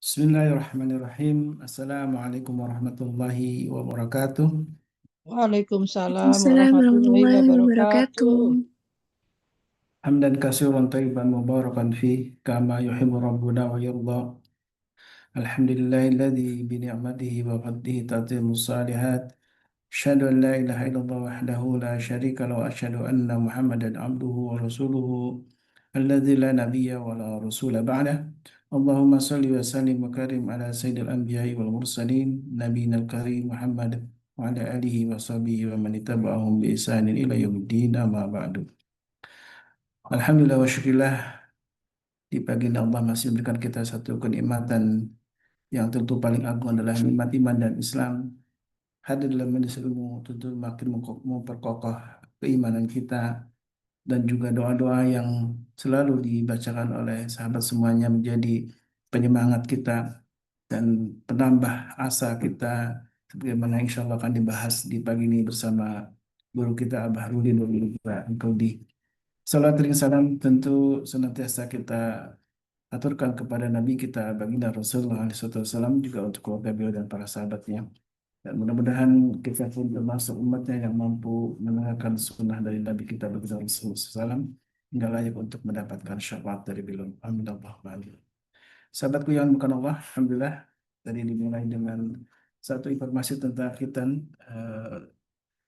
Bismillahirrahmanirrahim. Assalamualaikum warahmatullahi wabarakatuh. Waalaikumsalam Waalaikumsalam warahmatullahi warahmatullahi wabarakatuh. wabarakatuh. Hamdan katsiran thayyiban mubarakan fi kama yuhibbu rabbuna wa yarda. Alhamdulillahilladzi bi ni'matihi wa fadlihi tatimmu shalihat. Asyhadu an la ilaha illallah wahdahu la syarika lahu wa asyhadu anna Muhammadan abduhu wa rasuluhu alladzi la nabiyya wa la rasula ba'dah. Allahumma salli wa sallim wa karim ala sayyidil anbiya'i wal mursalin nabiyina al-karim Muhammad wa ala alihi wa sahbihi wa man ittaba'ahum bi ihsanin ila yaumiddin amma ba'du. Alhamdulillah wa syukurillah, di pagi ini Allah masih memberikan kita satu kenikmatan yang tentu paling agung adalah nikmat iman dan Islam. Hadir dalam majelis ilmu tentu makin memperkokoh keimanan kita, dan juga doa-doa yang selalu dibacakan oleh sahabat semuanya menjadi penyemangat kita dan penambah asa kita, sebagaimana insya Allah akan dibahas di pagi ini bersama guru kita Abah Rudi Rudi. Salat dan salam tentu senantiasa kita aturkan kepada Nabi kita baginda Rasulullah SAW, juga untuk keluarga beliau dan para sahabatnya. Dan mudah-mudahan kita pun termasuk umatnya yang mampu mendengarkan sunnah dari Nabi kita baginda Rasulullah SAW hingga layak untuk mendapatkan syafaat dari beliau. Amin Allahumma amin. Sahabatku yang bukan Allah, Alhamdulillah tadi dimulai dengan satu informasi tentang khitan,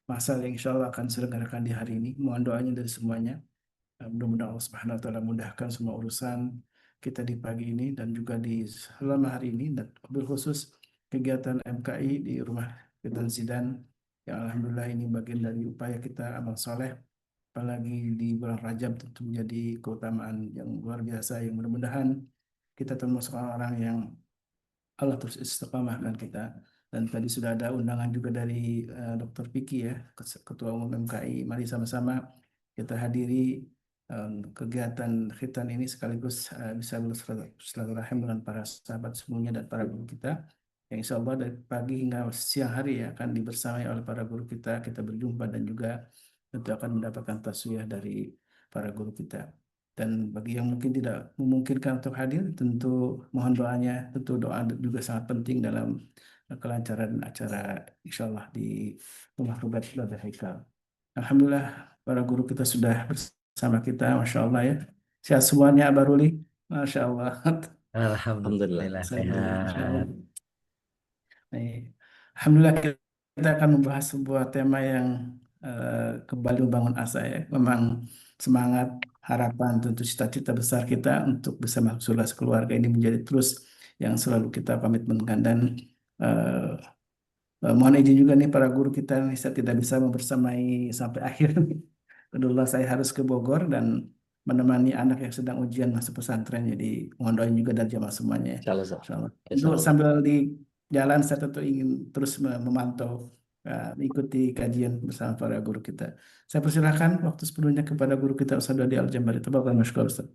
masal yang insya Allah akan diselenggarakan di hari ini. Mohon doanya dari semuanya. Mudah-mudahan Allah Subhanahu wa taala mudahkan semua urusan kita di pagi ini dan juga di selama hari ini, dan wabil khusus kegiatan MKI di rumah Khitan Zidan yang alhamdulillah ini bagian dari upaya kita amal soleh, apalagi di bulan Rajab tentu menjadi keutamaan yang luar biasa, yang mudah-mudahan kita termasuk orang-orang yang Allah terus istiqamahkan kita. Dan tadi sudah ada undangan juga dari Dr. Piki ya, Ketua Umum MKI. Mari sama-sama kita hadiri kegiatan khitan ini, sekaligus bisa bersilaturahim dengan para sahabat semuanya dan para guru kita. Yang insya Allah dari pagi hingga siang hari ya akan dibersamai oleh para guru kita. Kita berjumpa dan juga tentu akan mendapatkan taswiyah dari para guru kita. Dan bagi yang mungkin tidak memungkinkan untuk hadir, tentu mohon doanya. Tentu doa juga sangat penting dalam kelancaran acara insya Allah di Rumah Rubat Belajar Haikal. Alhamdulillah para guru kita sudah bersama kita, Masya Allah ya. Sehat semuanya, Abah Ruli. Masya Allah. Alhamdulillah Alhamdulillah Masya Allah. sehat. Baik. Alhamdulillah kita akan membahas sebuah tema yang kembali membangun asa ya. Memang semangat, harapan, tentu cita-cita besar kita untuk bisa masuk surga sekeluarga ini menjadi terus yang selalu kita komitmenkan. Dan eh, mohon izin juga nih para guru kita nih, saya tidak bisa membersamai sampai akhir. Kedua saya harus ke Bogor dan menemani anak yang sedang ujian masuk pesantren. Jadi mohon doain juga dari jamaah semuanya ya. Insyaallah, Ustaz. Insya Allah. Itu Insyaallah. sambil di jalan saya tentu ingin terus memantau, mengikuti kajian bersama para guru kita. Saya persilahkan waktu sepenuhnya kepada guru kita Ustaz Dodi Al-Jambari. Tafadhal mashkur Ustaz.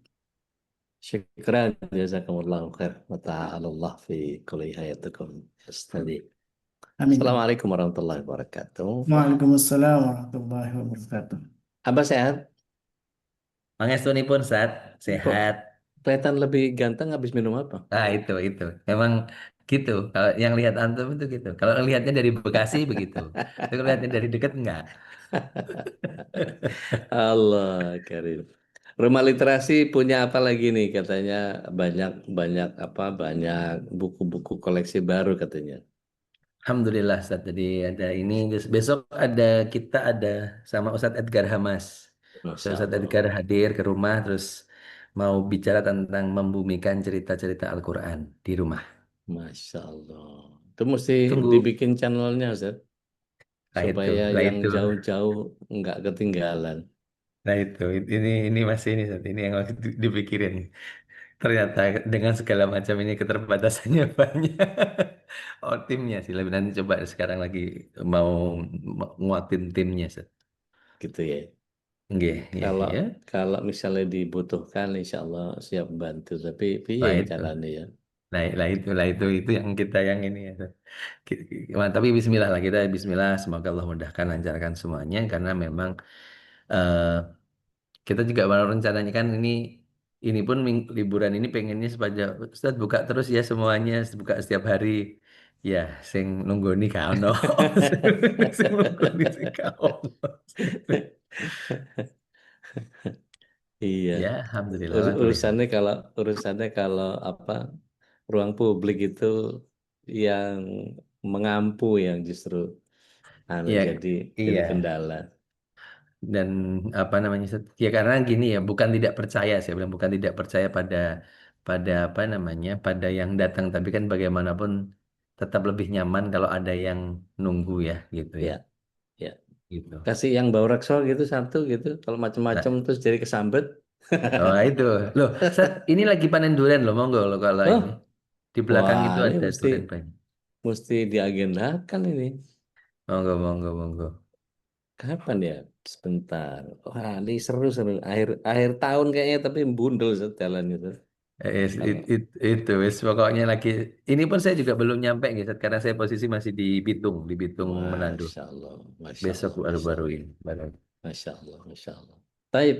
Syukran jazakumullahu khair wa ta'alallah fi kulli hayatikum astadi. Amin. Assalamualaikum warahmatullahi wabarakatuh. Waalaikumsalam warahmatullahi wabarakatuh. Abah sehat? Pangestunipun saat Kok sehat. kelihatan lebih ganteng habis minum apa? Nah, itu. Memang gitu. Kalau yang lihat antum itu gitu. Kalau lihatnya dari Bekasi begitu. Tapi kalau lihatnya dari dekat enggak. Allah karim. Rumah literasi punya apa lagi nih katanya, banyak banyak apa banyak buku-buku koleksi baru katanya. Alhamdulillah Ustaz. Jadi ada ini besok kita ada sama Ustadz Edgar Hamas. Masya Ustadz Allah. Edgar hadir ke rumah terus mau bicara tentang membumikan cerita-cerita Al-Qur'an di rumah. Masya Allah. Itu mesti Tunggu. dibikin channelnya, Ustaz, Nah itu, supaya lah yang itu. jauh-jauh nggak ketinggalan. Nah itu, ini masih ini Ustaz. Ini yang harus dipikirin. Ternyata dengan segala macam ini keterbatasannya banyak. Oh timnya sih, lebih nanti coba sekarang lagi mau nguatin timnya Ustaz. Gitu ya. Nggih, ya, Kalau ya. kalau misalnya dibutuhkan, insya Allah siap bantu. Tapi piye Lah itu. caranya ya? Itu yang kita yang ini ya. Tapi Bismillah lah kita Bismillah, semoga Allah mudahkan lancarkan semuanya karena memang eh, kita juga baru rencananya kan ini ini pun liburan ini pengennya sepanjang Ustaz buka terus ya semuanya, buka setiap hari. Ya, sing nunggoni gak ono. Sing nunggoni sing gak ono. Iya. Ya, alhamdulillah lah boleh. Urusannya kalau apa ruang publik itu yang mengampu yang justru Iya, jadi iya. kendala. Dan apa namanya? Ya karena gini ya, bukan tidak percaya saya bilang bukan tidak percaya pada pada apa namanya? Pada yang datang, tapi kan bagaimanapun tetap lebih nyaman kalau ada yang nunggu ya, gitu ya. Ya, ya. Gitu. Kasih yang bau Rexall gitu satu gitu. Kalau macam-macam Nah, terus jadi kesambet. oh itu. Loh, Sat, ini lagi panen durian loh, monggo loh kalau Oh, ini. Di belakang wah itu ini ada mesti durian banyak. mesti diagendakan ini. Monggo, monggo, monggo. Kapan ya? Sebentar. Wah, ini seru-seru. Akhir akhir tahun kayaknya tapi bundel jalan itu. Kalau Itu, wis pokoknya lagi. Ini pun saya juga belum nyampe gitu, karena saya posisi masih di Bitung Manado. Masya Allah, Masya Besok Allah, Masya baru-baru Allah, ini, baru. Masya Allah, Masya Allah. Taib.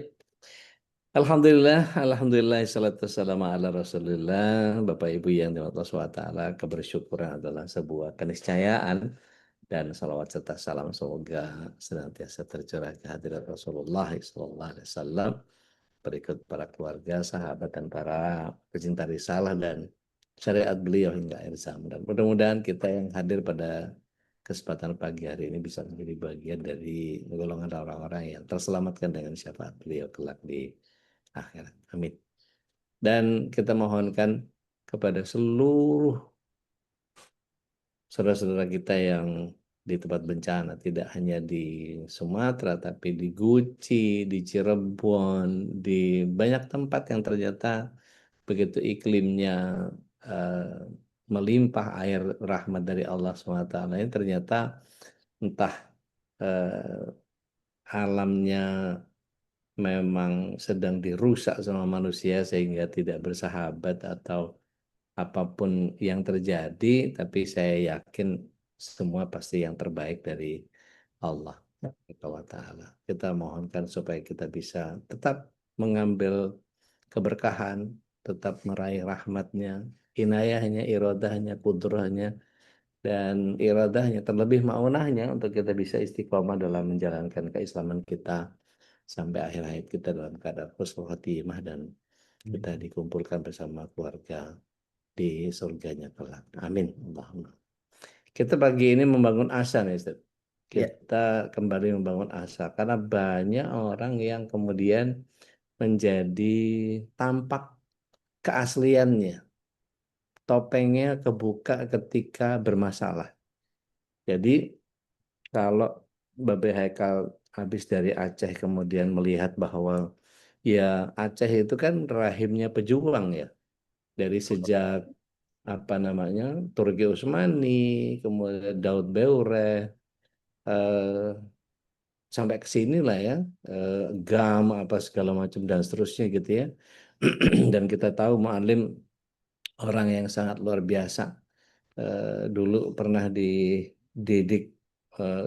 Alhamdulillah, Alhamdulillah, salatu wassalamu ala Rasulillah. Bapak Ibu yang dirahmati Allah SWT, kebersyukuran adalah sebuah keniscayaan dan salawat serta salam semoga senantiasa tercurah ke hadirat Rasulullah SAW, berikut para keluarga, sahabat, dan para pecinta risalah dan syariat beliau hingga akhir zaman. Dan mudah-mudahan kita yang hadir pada kesempatan pagi hari ini bisa menjadi bagian dari golongan orang-orang yang terselamatkan dengan syafaat beliau kelak di akhirat. Amin. Dan kita mohonkan kepada seluruh saudara-saudara kita yang di tempat bencana, tidak hanya di Sumatera, tapi di Guci, di Cirebon, di banyak tempat yang ternyata begitu iklimnya eh, melimpah air rahmat dari Allah SWT, ini ternyata entah eh, alamnya memang sedang dirusak sama manusia sehingga tidak bersahabat atau apapun yang terjadi, tapi saya yakin semua pasti yang terbaik dari Allah Taala. Kita mohonkan supaya kita bisa tetap mengambil keberkahan, tetap meraih rahmatnya, inayahnya, irodahnya, kudrahnya, dan iradahnya, terlebih maunahnya untuk kita bisa istiqomah dalam menjalankan keislaman kita sampai akhir hayat kita dalam keadaan husnul khotimah dan kita dikumpulkan bersama keluarga di surganya kelak. Amin. Allahumma. Kita pagi ini membangun asa nih, Ustaz. Ya, Kita kembali membangun asa karena banyak orang yang kemudian menjadi tampak keasliannya. Topengnya kebuka ketika bermasalah. Jadi kalau Babe Haikal habis dari Aceh kemudian melihat bahwa ya Aceh itu kan rahimnya pejuang ya. Dari sejak apa namanya Turki Utsmani, kemudian Daud Beure, eh, sampai ke sini lah ya, GAM apa segala macam dan seterusnya gitu ya. Dan kita tahu Mu'alim orang yang sangat luar biasa. Dulu pernah dididik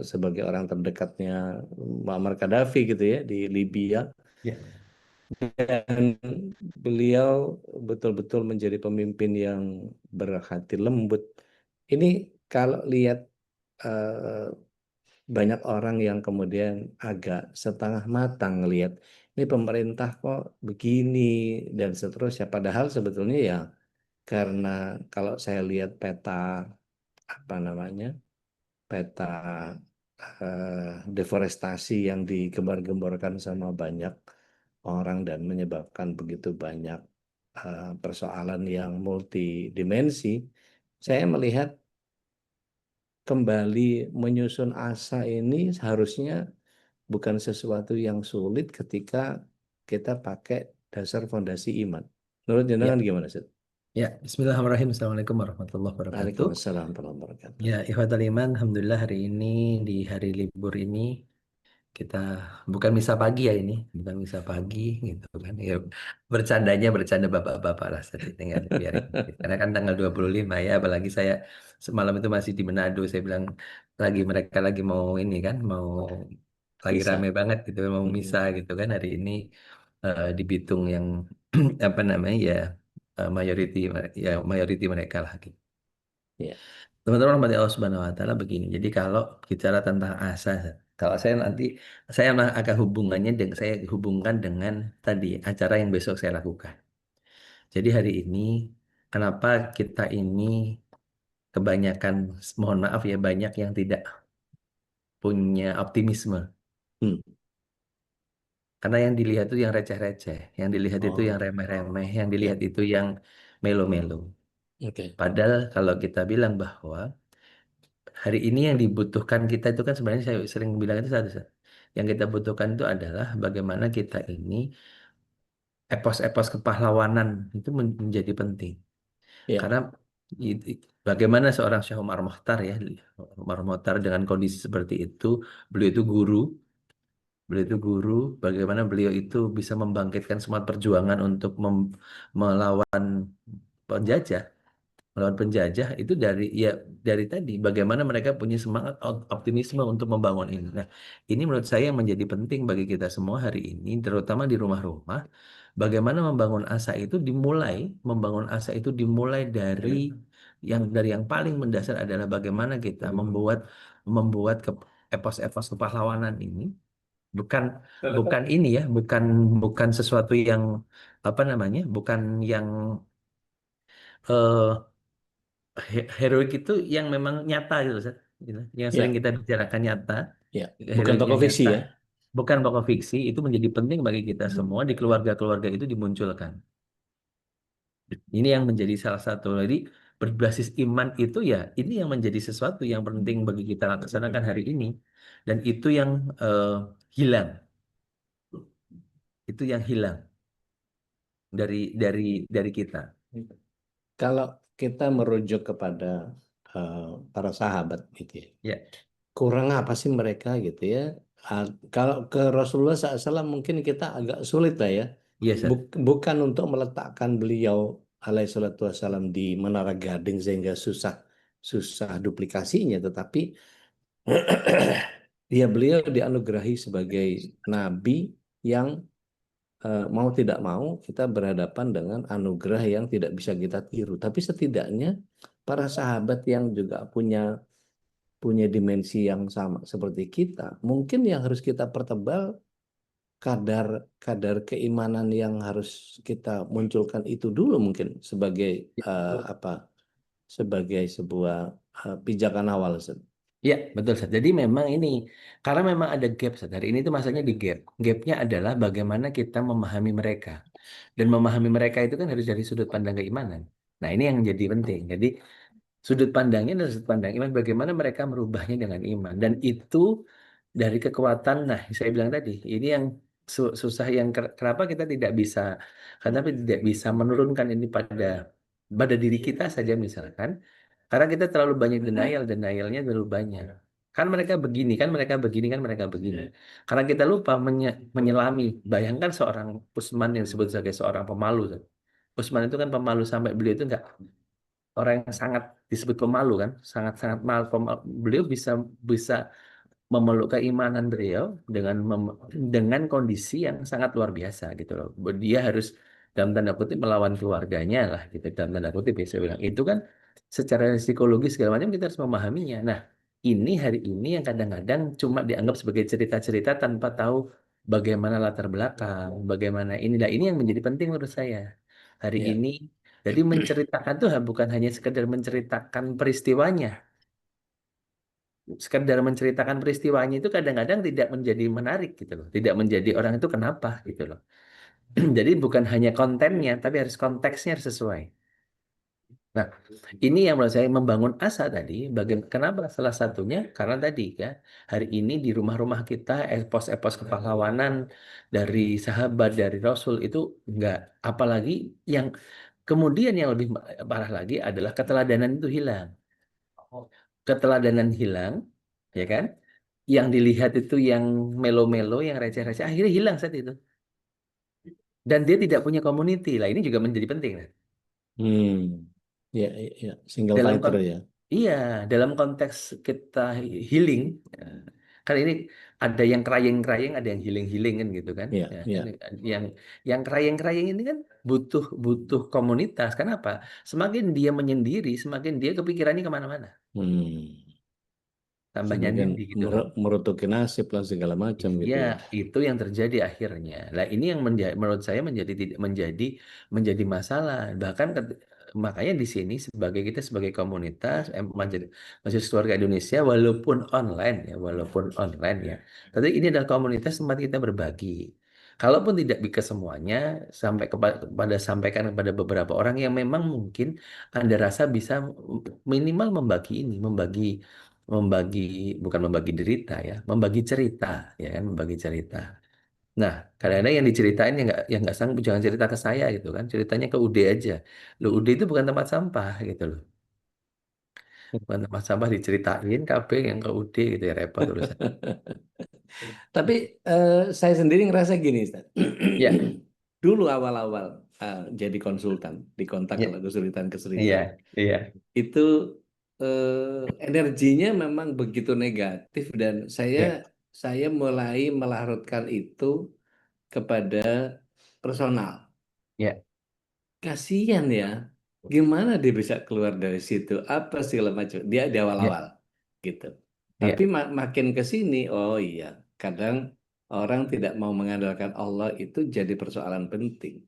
sebagai orang terdekatnya Muammar Gaddafi gitu ya di Libya. ya, Dan beliau betul-betul menjadi pemimpin yang berhati lembut. Ini kalau lihat eh, banyak orang yang kemudian agak setengah matang lihat ini pemerintah kok begini dan seterusnya. Padahal sebetulnya ya karena kalau saya lihat peta apa namanya peta deforestasi yang digembar-gemborkan sama banyak orang dan menyebabkan begitu banyak persoalan yang multidimensi, saya melihat kembali menyusun asa ini harusnya bukan sesuatu yang sulit ketika kita pakai dasar fondasi iman. Menurut jenengan ya, gimana sih? ya. Bismillahirrahmanirrahim. Assalamualaikum warahmatullahi wabarakatuh. Waalaikumsalam warahmatullahi wabarakatuh. Ya, ikhwatal iman, alhamdulillah hari ini di hari libur ini kita bukan misa pagi ya ini, bukan misa pagi gitu kan. Ya, bercanda bapak-bapak lah tadi tinggal biarin. Karena kan tanggal 25 ya, apalagi saya semalam itu masih di Manado, saya bilang mereka lagi mau ini kan, mau lagi rame Bisa. banget gitu, mau misa Mm-mm. gitu kan hari ini di Bitung yang apa namanya ya mayoriti ya mayoriti mereka lah gitu. Ya. Teman-teman rahmati Allah Subhanahu wa taala begini. Jadi kalau bicara tentang asa, kalau saya nanti saya akan hubungannya dengan saya hubungkan dengan tadi acara yang besok saya lakukan. Jadi hari ini kenapa kita ini kebanyakan mohon maaf ya banyak yang tidak punya optimisme. Hmm. Karena yang dilihat itu yang receh-receh, yang dilihat itu yang Oh, remeh-remeh, yang ya. dilihat itu yang melo-melo. Oke. Padahal kalau kita bilang bahwa hari ini yang dibutuhkan kita itu kan sebenarnya saya sering bilang itu satu. Yang kita butuhkan itu adalah bagaimana kita ini epos-epos kepahlawanan itu menjadi penting. Ya. Karena bagaimana seorang Syekh Umar Mokhtar ya, Umar Mokhtar dengan kondisi seperti itu, beliau itu guru, beliau itu guru, bagaimana beliau itu bisa membangkitkan semangat perjuangan untuk melawan penjajah. Melawan penjajah itu dari ya dari tadi bagaimana mereka punya semangat optimisme untuk membangun ini. Nah, ini menurut saya yang menjadi penting bagi kita semua hari ini, terutama di rumah-rumah, bagaimana membangun asa itu dimulai dari yang paling mendasar adalah bagaimana kita membuat membuat epos-epos kepahlawanan ini bukan bukan ini ya, bukan bukan sesuatu yang apa namanya, bukan yang eh, heroik itu yang memang nyata gitu, Ustaz. Gitu. Yang sering Ya. kita bicarakan nyata, Ya. Bukan heroik tokoh yang fiksi nyata, ya. bukan pokok fiksi, itu menjadi penting bagi kita semua di keluarga-keluarga itu dimunculkan. Ini yang menjadi salah satu. Jadi berbasis iman itu ya, ini yang menjadi sesuatu yang penting bagi kita laksanakan hari ini. Dan itu yang hilang, itu yang hilang dari kita. Kalau kita merujuk kepada para sahabat gitu ya, Ya, kurang apa sih mereka gitu ya? Ah, kalau ke Rasulullah SAW mungkin kita agak sulit lah ya. iya, Ustaz. Bukan untuk meletakkan beliau alaihissalatu wassalam di Menara Gading sehingga susah susah duplikasinya, tetapi ya beliau dianugerahi sebagai nabi yang mau tidak mau kita berhadapan dengan anugerah yang tidak bisa kita tiru. Tapi setidaknya para sahabat yang juga punya punya dimensi yang sama seperti kita, mungkin yang harus kita pertebal kadar kadar keimanan yang harus kita munculkan itu dulu mungkin sebagai apa sebagai sebuah pijakan awal. Ustaz. Iya, betul, Ustaz. Jadi memang ini, karena memang ada gap, Ustaz. Hari ini itu masalahnya di gap. Gapnya adalah bagaimana kita memahami mereka. Dan memahami mereka itu kan harus dari sudut pandang keimanan. Nah, ini yang jadi penting. Jadi, sudut pandangnya adalah sudut pandang iman, bagaimana mereka merubahnya dengan iman. Dan itu dari kekuatan, nah, saya bilang tadi, ini yang susah, yang kenapa kita tidak bisa, kenapa tidak bisa menurunkan ini pada diri kita saja misalkan, karena kita terlalu banyak denialnya terlalu banyak. Kan mereka begini, kan mereka begini, kan mereka begini. Karena kita lupa menyelami. Bayangkan seorang Utsman yang disebut sebagai seorang pemalu. Utsman itu kan pemalu sampai beliau itu enggak orang yang sangat disebut pemalu kan, sangat-sangat beliau bisa bisa memeluk keimanan beliau dengan kondisi yang sangat luar biasa gitu loh. Dia harus dalam tanda kutip melawan keluarganya lah gitu dalam tanda kutip ya saya bilang. Itu kan secara psikologis segala macam kita harus memahaminya. Nah, ini hari ini yang kadang-kadang cuma dianggap sebagai cerita-cerita tanpa tahu bagaimana latar belakang, bagaimana ini. Nah, ini yang menjadi penting menurut saya. Hari Ya, ini jadi menceritakan tuh bukan hanya sekedar menceritakan peristiwanya, sekedar menceritakan peristiwanya itu kadang-kadang tidak menjadi menarik gitu loh. Tidak menjadi orang itu kenapa gitu loh. Jadi bukan hanya kontennya, tapi harus konteksnya harus sesuai. Nah, ini yang menurut saya membangun asa tadi. Kenapa? Salah satunya karena tadi ya, hari ini di rumah-rumah kita epos-epos kepahlawanan dari sahabat, dari Rasul itu enggak. Apalagi yang kemudian yang lebih parah lagi adalah keteladanan itu hilang. Keteladanan hilang, ya kan? Yang dilihat itu yang melo-melo, yang receh-receh, akhirnya hilang saat itu. Dan dia tidak punya community. Lah ini juga menjadi penting. Nah. hmm, ya, single Dalam fighter ya. iya, dalam konteks kita healing, ya, Kan ini ada yang krayeng-krayeng, ada yang healing-healing kan gitu kan. Iya, Ya, iya. kan yang yang krayeng-krayeng ini kan butuh butuh komunitas. Kenapa? Semakin dia menyendiri, semakin dia kepikirannya kemana-mana. Hmm. Tambah Semakin nyendiri gitu loh. merutuki nasib lah segala macam gitu Ya, ya. itu yang terjadi akhirnya. Nah, ini yang menurut saya menjadi tidak menjadi masalah. Bahkan makanya di sini sebagai kita sebagai komunitas mahasiswa keluarga Indonesia walaupun online ya. Tapi ini adalah komunitas tempat kita berbagi. Kalaupun tidak bisa semuanya sampaikan kepada beberapa orang yang memang mungkin Anda rasa bisa minimal membagi ini, membagi bukan membagi derita ya, membagi cerita ya kan, membagi cerita. Nah, kadang-kadang yang diceritain yang nggak sanggup jangan cerita ke saya gitu kan, ceritanya ke UD aja. Loh, UD itu bukan tempat sampah gitu loh. Bukan tempat sampah diceritain KB yang ke UD gitu ya repot urusan. Tapi saya sendiri ngerasa gini, Ustaz. Ya, Dulu awal-awal jadi konsultan, dikontak ya, kalau kesulitan-kesulitan. iya, iya, Itu energinya memang begitu negatif dan saya ya, saya mulai melarutkan itu kepada personal. ya, Kasihan ya, gimana dia bisa keluar dari situ? Apa segala macam? Dia di ya, awal-awal gitu. Tapi ya, makin ke sini, oh iya, kadang orang tidak mau mengandalkan Allah itu jadi persoalan penting.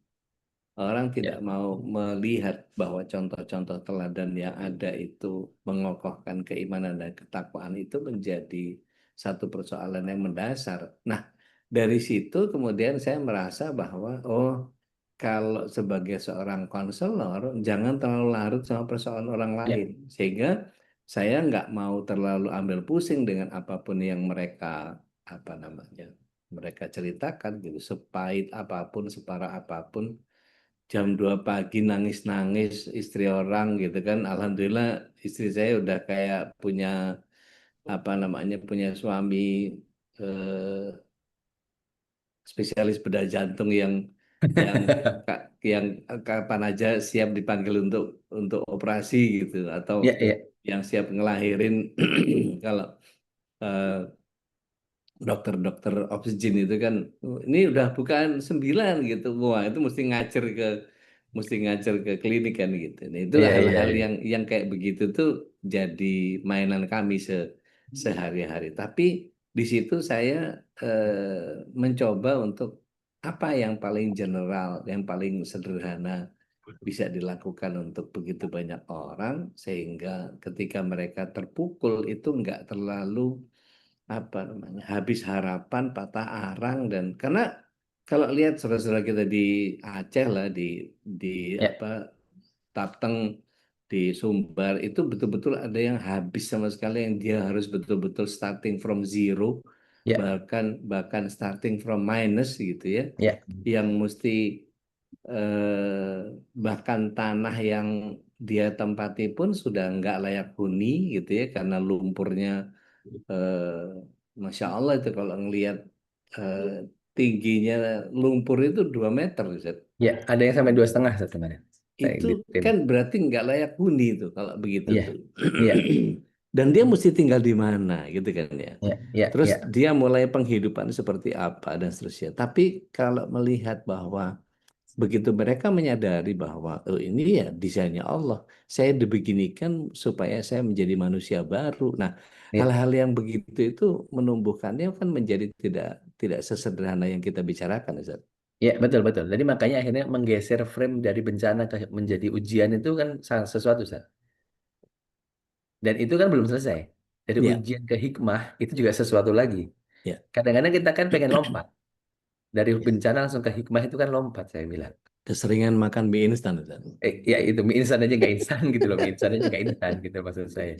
Orang tidak ya, mau melihat bahwa contoh-contoh teladan yang ada itu mengokohkan keimanan dan ketakwaan itu menjadi satu persoalan yang mendasar. Nah, dari situ kemudian saya merasa bahwa, oh, kalau sebagai seorang konselor, jangan terlalu larut sama persoalan orang ya, lain. Sehingga saya nggak mau terlalu ambil pusing dengan apapun yang mereka, apa namanya, mereka ceritakan gitu. Sepahit apapun, separah apapun, jam 2 pagi nangis-nangis istri orang gitu kan. Alhamdulillah istri saya udah kayak punya apa namanya punya suami eh, spesialis bedah jantung yang yang kapan aja siap dipanggil untuk operasi gitu atau ya, ya, yang siap ngelahirin kalau eh, dokter-dokter oksigen itu kan "Oh, ini udah bukan 9 gitu, wah itu mesti ngajar ke klinik kan gitu. Nah, itulah iya, iya, hal-hal iya. yang kayak begitu tuh jadi mainan kami sehari-hari. Tapi di situ saya mencoba untuk apa yang paling general, yang paling sederhana bisa dilakukan untuk begitu banyak orang sehingga ketika mereka terpukul itu nggak terlalu apa namanya habis harapan, patah arang dan karena kalau lihat saudara-saudara kita di Aceh lah di Ya, apa Tateng di Sumbar itu betul-betul ada yang habis sama sekali yang dia harus betul-betul starting from zero ya, bahkan bahkan starting from minus gitu ya ya, yang mesti bahkan tanah yang dia tempati pun sudah nggak layak huni gitu ya karena lumpurnya Masya Allah itu kalau ngelihat eh, tingginya lumpur itu 2 meter Ustaz. ya. Ada yang sampai 2,5 satu kemarin. Saya Itu di tim. kan berarti nggak layak huni itu kalau begitu Iya, tuh. iya, Dan dia mesti tinggal di mana gitu kan ya. iya, iya, Terus iya, dia mulai penghidupan seperti apa dan seterusnya. Tapi kalau melihat bahwa begitu mereka menyadari bahwa oh ini ya desainnya Allah, saya dibeginikan supaya saya menjadi manusia baru. Nah, iya. hal-hal yang begitu itu menumbuhkannya kan menjadi tidak tidak sesederhana yang kita bicarakan, Ustaz. Ya, betul, betul. Jadi makanya akhirnya menggeser frame dari bencana ke menjadi ujian itu kan sesuatu, Sat. Dan itu kan belum selesai. Dari Ya, ujian ke hikmah itu juga sesuatu lagi. ya. Kadang-kadang kita kan pengen lompat. Dari bencana langsung ke hikmah itu kan lompat, saya bilang. Keseringan makan mie instan, Ustaz. Ya itu mie instan aja nggak instan gitu loh. Mie instan aja nggak instan gitu maksud saya.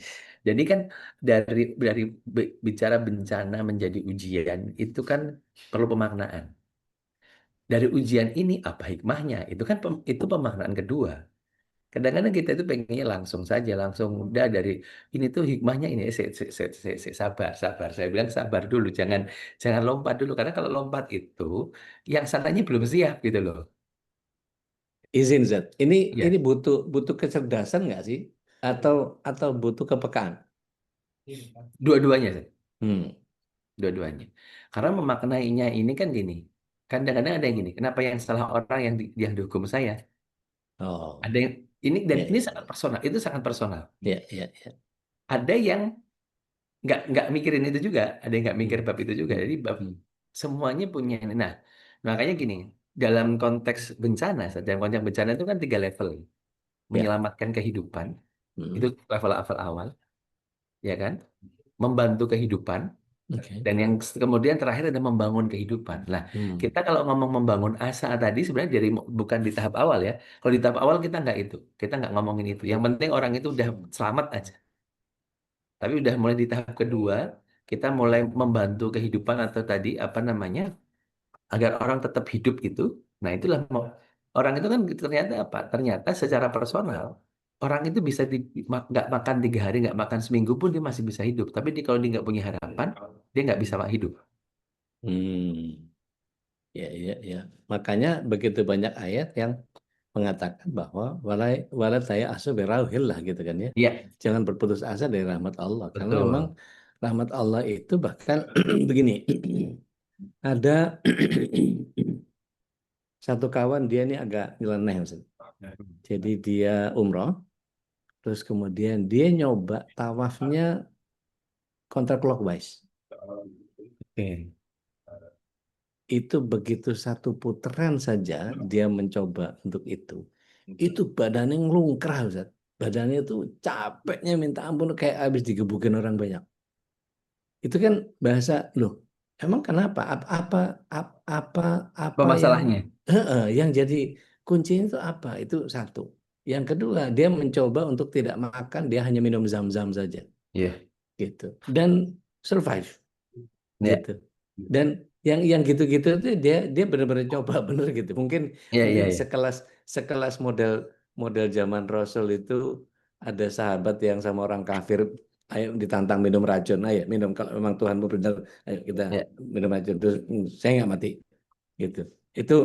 Jadi kan dari bicara bencana menjadi ujian itu kan perlu pemaknaan. Dari ujian ini apa hikmahnya? Itu kan itu pemaknaan kedua. Kadang-kadang kita itu pengennya langsung saja, langsung udah dari ini tuh hikmahnya ini. Sabar, sabar. Saya bilang sabar dulu, jangan jangan lompat dulu. Karena kalau lompat itu yang sananya belum siap gitu loh. Izin, Ustaz. Ini Ya, butuh butuh kecerdasan nggak sih? Atau butuh kepekaan? dua-duanya, Seth. Hmm. dua-duanya. Karena memaknainya ini kan gini. Kadang-kadang ada yang gini, kenapa yang salah orang yang dihukum saya? Oh, Ada yang ini dan ya, ini ya, sangat personal, itu sangat personal. ya, ya, ya. Ada yang nggak mikirin itu juga, ada yang nggak mikir Hmm, bab itu juga. hmm, Jadi bab hmm. semuanya punya. Nah, makanya gini, dalam konteks bencana, dalam konteks bencana itu kan tiga level. Ya, Menyelamatkan kehidupan, itu hmm. level awal, ya kan? Membantu kehidupan, Oke. dan yang kemudian terakhir ada membangun kehidupan. Nah, Hmm, kita kalau ngomong membangun asa tadi sebenarnya dari bukan di tahap awal ya. Kalau di tahap awal kita nggak itu, kita nggak ngomongin itu. Yang penting orang itu udah selamat aja. Tapi udah mulai di tahap kedua, kita mulai membantu kehidupan atau tadi apa namanya, agar orang tetap hidup gitu. Nah, itulah orang itu kan ternyata apa? Ternyata secara personal orang itu bisa nggak makan 3 hari, nggak makan seminggu pun dia masih bisa hidup. Tapi kalau dia nggak punya harapan, dia nggak bisa hidup. hmm. Ya, ya, ya. Makanya begitu banyak ayat yang mengatakan bahwa walai walai saya asu birauhillah gitu kan ya. Iya, Jangan berputus asa dari rahmat Allah karena memang betul. rahmat Allah itu bahkan begini. Ada satu kawan dia ini agak nyeleneh Ustaz. Jadi dia umroh terus kemudian dia nyoba tawafnya counterclockwise. Oke. Itu begitu satu putaran saja dia mencoba untuk itu badannya ngelungkrah Ustaz. Badannya itu capeknya minta ampun kayak habis digebukin orang banyak. Itu kan bahasa loh. Emang kenapa? Apa Apa apa masalahnya? yang jadi kuncinya itu apa? Itu satu. Yang kedua, dia mencoba untuk tidak makan, dia hanya minum zam-zam saja Iya. gitu. Dan survive Iya, gitu. Dan yang gitu-gitu itu dia benar-benar coba bener gitu. Mungkin iya, mungkin iya, iya. sekelas sekelas model model zaman Rasul itu ada sahabat yang sama orang kafir, ayo ditantang minum racun, ayo minum kalau memang Tuhanmu benar, ayo kita Iya, minum racun. Terus saya nggak mati gitu. Itu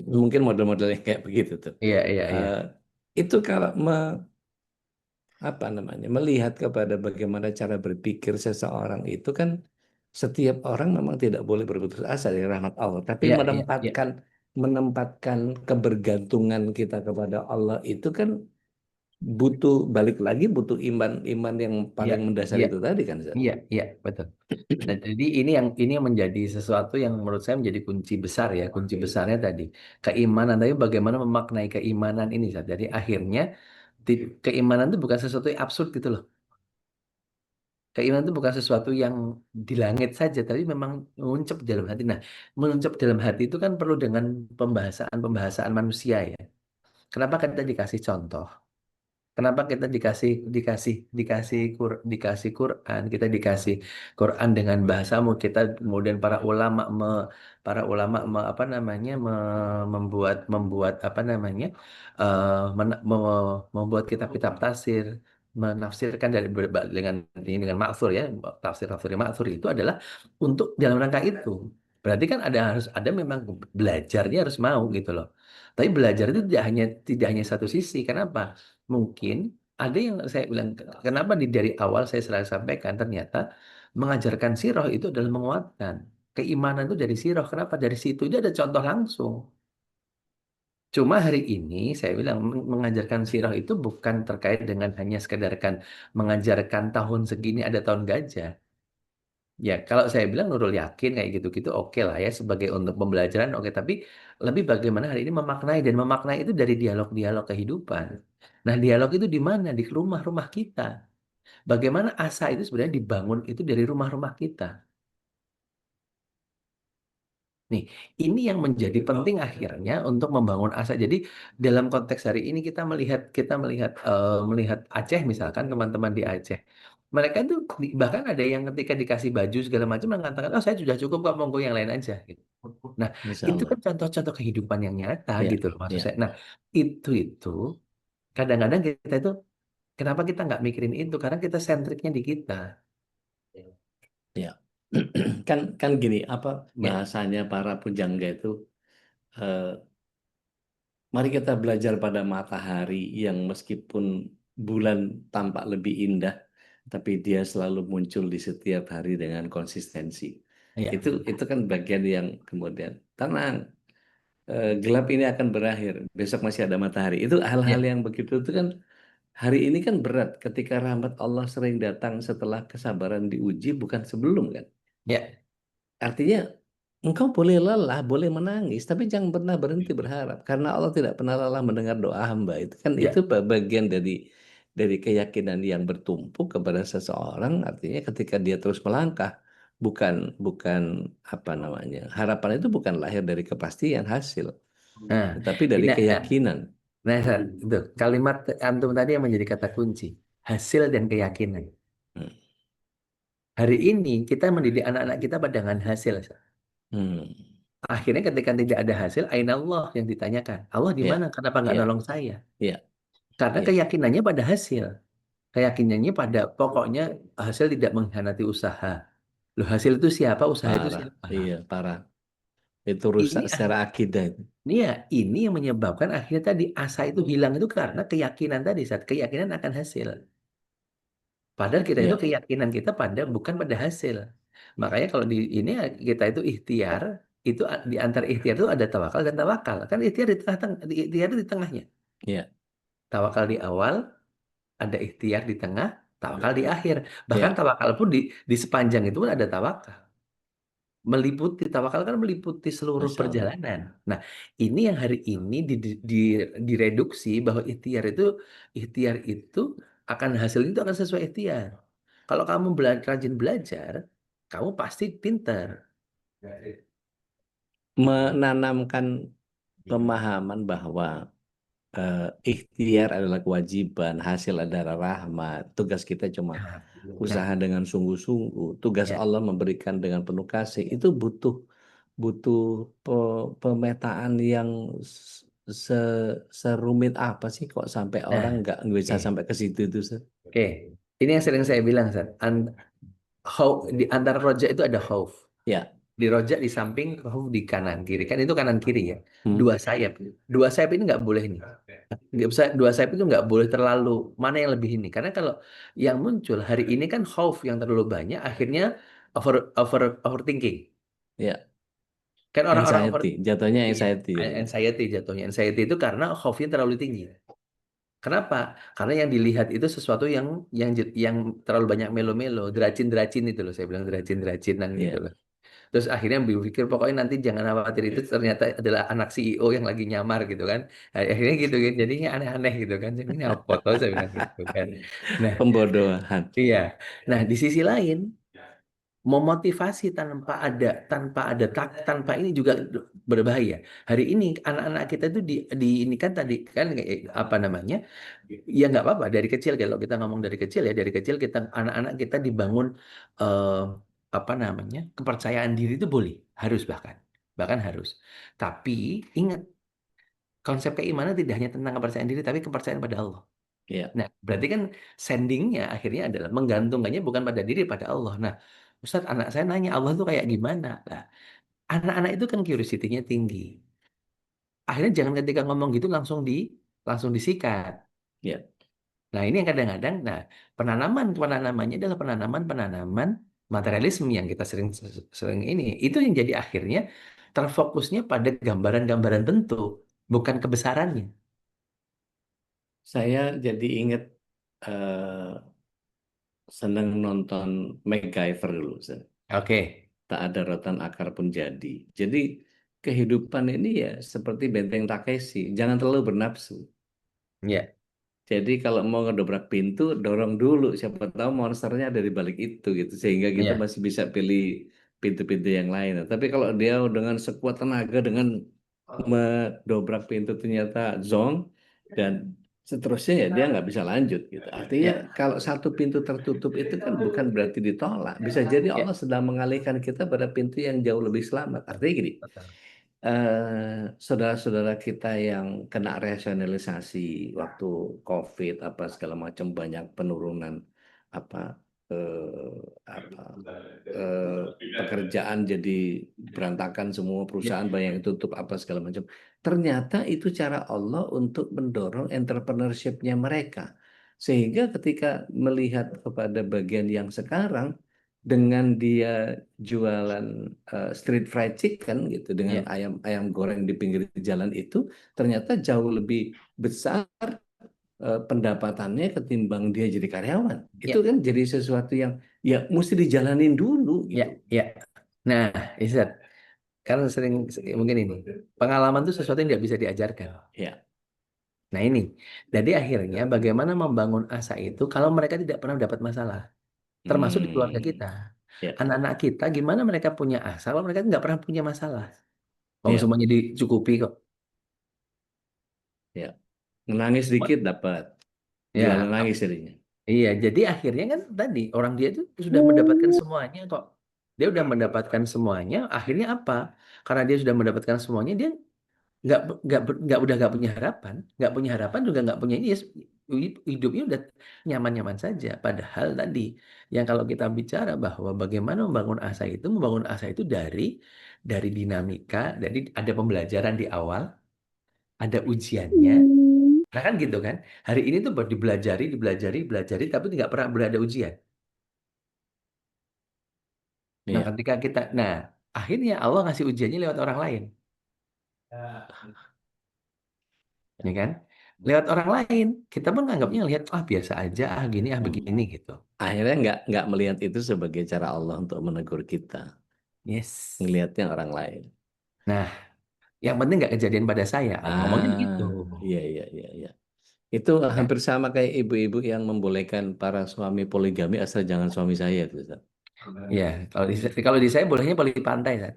mungkin model-model yang kayak begitu tuh. iya, iya, iya. Eh, itu kalau apa namanya melihat kepada bagaimana cara berpikir seseorang itu kan setiap orang memang tidak boleh berputus asa dari rahmat Allah tapi Iya, iya, iya. menempatkan kebergantungan kita kepada Allah itu kan butuh balik lagi butuh iman yang Iya, paling mendasar iya, itu tadi kan Zat? iya, iya, betul. Nah, jadi ini yang menjadi sesuatu yang menurut saya menjadi kunci besar ya, kunci besarnya tadi keimanan. Tapi bagaimana memaknai keimanan ini, Zat? Jadi akhirnya keimanan itu bukan sesuatu yang absurd gitu loh. Keimanan itu bukan sesuatu yang di langit saja, tapi memang menguncap di dalam hati. Nah, menguncap dalam hati itu kan perlu dengan pembahasan manusia ya. Kenapa kita dikasih contoh? Kenapa kita dikasih Quran, kita dikasih Quran dengan bahasamu, kita kemudian apa namanya membuat membuat apa namanya membuat kitab-kitab tafsir, menafsirkan dengan maksur ya, tafsir yang maksur itu adalah untuk dalam rangka itu. Berarti kan harus ada memang belajarnya harus mau gitu loh. Tapi belajar itu tidak hanya satu sisi. Kenapa? Mungkin ada yang saya bilang, kenapa dari awal saya selalu sampaikan, ternyata mengajarkan sirah itu adalah menguatkan. Keimanan itu dari sirah. Kenapa? Dari situ itu ada contoh langsung. Cuma hari ini saya bilang mengajarkan sirah itu bukan terkait dengan hanya sekedarkan mengajarkan tahun segini ada tahun gajah. Ya, kalau saya bilang Nurul yakin kayak gitu-gitu oke lah ya sebagai untuk pembelajaran oke, tapi lebih bagaimana hari ini memaknai dan memaknai itu dari dialog-dialog kehidupan. Nah, dialog itu di mana? Di rumah-rumah kita. Bagaimana asa itu sebenarnya dibangun itu dari rumah-rumah kita. Nih, ini yang menjadi penting akhirnya untuk membangun asa. Jadi dalam konteks hari ini kita melihat Aceh misalkan teman-teman di Aceh. Mereka itu bahkan ada yang ketika dikasih baju segala macam mengatakan, oh saya sudah cukup kok monggo yang lain aja. Gitu. Nah, Insya itu Allah kan contoh-contoh kehidupan yang nyata ya gitu loh maksud ya saya. Nah, itu kadang-kadang kita itu kenapa kita nggak mikirin itu? Karena kita sentriknya di kita. ya kan kan gini apa Ya, bahasanya para pujangga itu eh, mari kita belajar pada matahari yang meskipun bulan tampak lebih indah, tapi dia selalu muncul di setiap hari dengan konsistensi. Iya, Itu kan bagian yang kemudian tenang, gelap ini akan berakhir, besok masih ada matahari. Itu hal-hal iya, yang begitu itu kan hari ini kan berat ketika rahmat Allah sering datang setelah kesabaran diuji bukan sebelum kan. iya, Artinya engkau boleh lelah, boleh menangis, tapi jangan pernah berhenti berharap karena Allah tidak pernah lelah mendengar doa hamba. Itu kan itu iya. bagian dari keyakinan yang bertumpu kepada seseorang. Artinya ketika dia terus melangkah, bukan bukan apa namanya, harapan itu bukan lahir dari kepastian hasil, Nah, tetapi dari ini, keyakinan. nah, itu kalimat antum tadi yang menjadi kata kunci, hasil dan keyakinan. Hmm. Hari ini kita mendidik anak-anak kita pada dengan hasil. Hmm. Akhirnya ketika tidak ada hasil, aina Allah yang ditanyakan. Allah di mana? Ya, Kenapa nggak ya, nolong saya? ya, Karena ya. keyakinannya pada hasil. Keyakinannya pada pokoknya hasil tidak mengkhianati usaha. Loh, hasil itu siapa? Usaha itu Parah, siapa? iya parah. Itu rusak Ini secara akidah itu. ini yang menyebabkan akhirnya tadi asa itu hilang itu karena keyakinan tadi saat keyakinan akan hasil. Padahal kita itu Ya, keyakinan kita bukan pada hasil. Makanya kalau di ini kita itu ikhtiar itu di antara ikhtiar itu ada tawakal dan tawakal. Kan ikhtiar di tengah, ikhtiar itu di tengahnya. ya, Tawakal di awal, ada ikhtiar di tengah, tawakal di akhir. Bahkan ya, tawakal pun di sepanjang itu pun ada tawakal. Meliputi tawakal kan meliputi seluruh Masya Allah. perjalanan. Nah, ini yang hari ini direduksi bahwa ikhtiar itu akan hasil itu akan sesuai ikhtiar. Kalau kamu rajin belajar, kamu pasti pinter. Menanamkan pemahaman bahwa ikhtiar adalah kewajiban, hasil adalah rahmat. Tugas kita cuma Nah, usaha dengan sungguh-sungguh. Tugas ya, Allah memberikan dengan penuh kasih. Itu butuh butuh pemetaan yang serumit apa sih kok sampai nah, orang nggak bisa oke, sampai ke situ itu, Ustaz? oke. Ini yang sering saya bilang, Sat. Di antara roja itu ada khauf. Ya, Di rojak di samping, khauf di kanan kiri. Kan itu kanan kiri ya. hmm, Dua sayap. Dua sayap ini nggak boleh nih. Nggak bisa, dua sayap itu nggak boleh terlalu mana yang lebih ini. Karena kalau yang muncul hari ini kan khauf yang terlalu banyak, akhirnya overthinking. ya, Kan orang-orang anxiety, jatuhnya iya, anxiety ya. anxiety jatuhnya. Anxiety itu karena khaufnya terlalu tinggi. Kenapa? Karena yang dilihat itu sesuatu yang terlalu banyak melo-melo, deracin-deracin itu loh. Saya bilang deracin-deracinan gitu Ya. loh. Terus akhirnya berpikir pokoknya nanti jangan khawatir itu ternyata adalah anak CEO yang lagi nyamar gitu kan. Akhirnya gitu kan. Jadinya aneh-aneh gitu kan. Jadi ini apa foto saya bilang gitu kan. Nah, Pembodohan. iya. Nah, di sisi lain memotivasi tanpa ini juga berbahaya. Hari ini anak-anak kita itu di ini kan tadi kan apa namanya? Ya nggak apa-apa dari kecil kalau kita ngomong dari kecil ya dari kecil kita anak-anak kita dibangun eh, apa namanya? Kepercayaan diri itu boleh, harus bahkan harus. Tapi ingat konsep keimanan tidak hanya tentang kepercayaan diri tapi kepercayaan pada Allah. Ya. Nah, berarti kan sendingnya akhirnya adalah menggantungkannya bukan pada diri, pada Allah. Nah, Ustadz, anak saya nanya, Allah itu kayak gimana? Nah, anak-anak itu kan curiosity-nya tinggi. Akhirnya jangan ketika ngomong gitu langsung disikat. Ya. Nah, ini yang kadang-kadang, nah, penanamannya adalah penanaman materialisme yang kita sering sering ini. Itu yang jadi akhirnya terfokusnya pada gambaran-gambaran bentuk, bukan kebesarannya. Saya jadi ingat eh, senang nonton MacGyver dulu, Ustaz. Oke, Tak ada rotan akar pun jadi. Jadi kehidupan ini ya seperti Benteng Takeshi, jangan terlalu bernafsu. ya, Jadi kalau mau ngedobrak pintu, dorong dulu. Siapa tahu monsternya ada di balik itu gitu, sehingga kita ya, masih bisa pilih pintu-pintu yang lain. Tapi kalau dia dengan sekuat tenaga dengan mendobrak pintu ternyata zong dan seterusnya ya dia nggak bisa lanjut gitu. Artinya ya, kalau satu pintu tertutup itu kan bukan berarti ditolak. Bisa jadi ya. Allah sedang mengalihkan kita pada pintu yang jauh lebih selamat. Artinya gini, saudara-saudara kita yang kena rasionalisasi waktu COVID apa segala macam banyak penurunan apa eh, apa eh, pekerjaan jadi berantakan semua Ya. perusahaan banyak yang tutup apa segala macam. Ternyata itu cara Allah untuk mendorong entrepreneurship-nya mereka. Sehingga ketika melihat kepada bagian yang sekarang dengan dia jualan street fried chicken gitu, dengan Ya, ayam ayam goreng di pinggir jalan itu ternyata jauh lebih besar pendapatannya ketimbang dia jadi karyawan. Itu ya, kan jadi sesuatu yang ya mesti dijalanin dulu ya, gitu. ya. Nah, Izzat, karena mungkin ini pengalaman itu sesuatu yang tidak bisa diajarkan. Ya. Nah ini, jadi akhirnya bagaimana membangun asa itu kalau mereka tidak pernah dapat masalah, termasuk di keluarga Hmm. kita, Ya, anak-anak kita, gimana mereka punya asa kalau mereka nggak pernah punya masalah, mau ya, semuanya dicukupi kok. ya. Nangis Semua- sedikit dapat. Jualan Ya, nangis jadinya. iya. Jadi akhirnya kan tadi orang dia itu sudah mendapatkan semuanya kok. Dia udah mendapatkan semuanya. Akhirnya apa? Karena dia sudah mendapatkan semuanya, dia nggak udah nggak punya harapan, juga nggak punya ini, ya, hidupnya udah nyaman-nyaman saja. Padahal tadi yang kalau kita bicara bahwa bagaimana membangun asa itu dari dinamika, dari ada pembelajaran di awal, ada ujiannya. Nah kan gitu kan. Hari ini tuh baru dibelajari, tapi nggak pernah berada ujian. Nah Iya. ketika nah akhirnya Allah ngasih ujiannya lewat orang lain, ya kan? Lewat orang lain, kita pun nganggapnya lihat ah biasa aja, ah gini, ah begini gitu. Akhirnya nggak melihat itu sebagai cara Allah untuk menegur kita. Yes. Ngelihatnya orang lain. Nah, yang penting nggak kejadian pada saya. Allah ngomongnya begitu. Ah, iya, iya, iya, iya. Itu Ya, hampir sama kayak ibu-ibu yang membolehkan para suami poligami asal jangan suami saya, gitu, Ustaz. ya. Kalau di saya bolehnya boleh di pantai, San.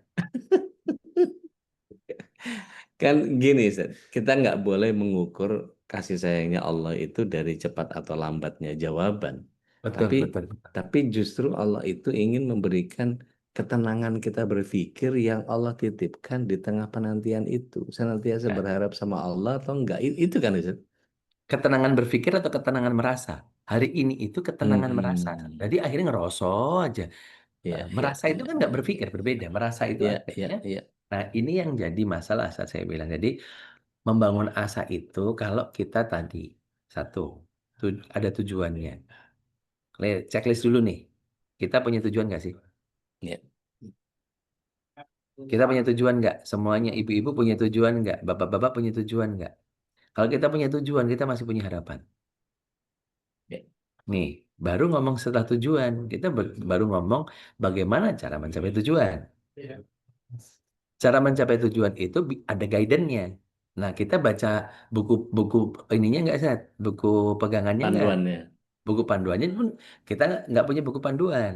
Kan gini, Ustaz, kita nggak boleh mengukur kasih sayangnya Allah itu dari cepat atau lambatnya jawaban. Betul, Tapi betul, betul. tapi justru Allah itu ingin memberikan ketenangan kita berpikir yang Allah titipkan di tengah penantian itu. Senantiasa Ya. berharap sama Allah atau enggak? Itu kan, Ustaz? Ketenangan berpikir atau ketenangan merasa. Hari ini itu ketenangan merasa. Hmm. Jadi akhirnya ngerosot aja. Ya, ya, Merasa itu ya, kan nggak berpikir, berbeda. Merasa itu ya, akhirnya. ya, ya. Nah, ini yang jadi masalah saat saya bilang. Jadi membangun asa itu kalau kita tadi satu ada tujuannya. Checklist dulu nih. Kita punya tujuan nggak sih? Ya. Kita punya tujuan nggak? Semuanya ibu-ibu punya tujuan nggak? Bapak-bapak punya tujuan nggak? Kalau kita punya tujuan, kita masih punya harapan. Ya. Nih, baru ngomong setelah tujuan. Kita baru ngomong bagaimana cara mencapai tujuan. Cara mencapai tujuan itu ada guidance-nya. Nah, kita baca buku-buku ininya nggak, Sat? Buku pegangannya nggak? Panduannya. Buku panduannya pun kita nggak punya buku panduan.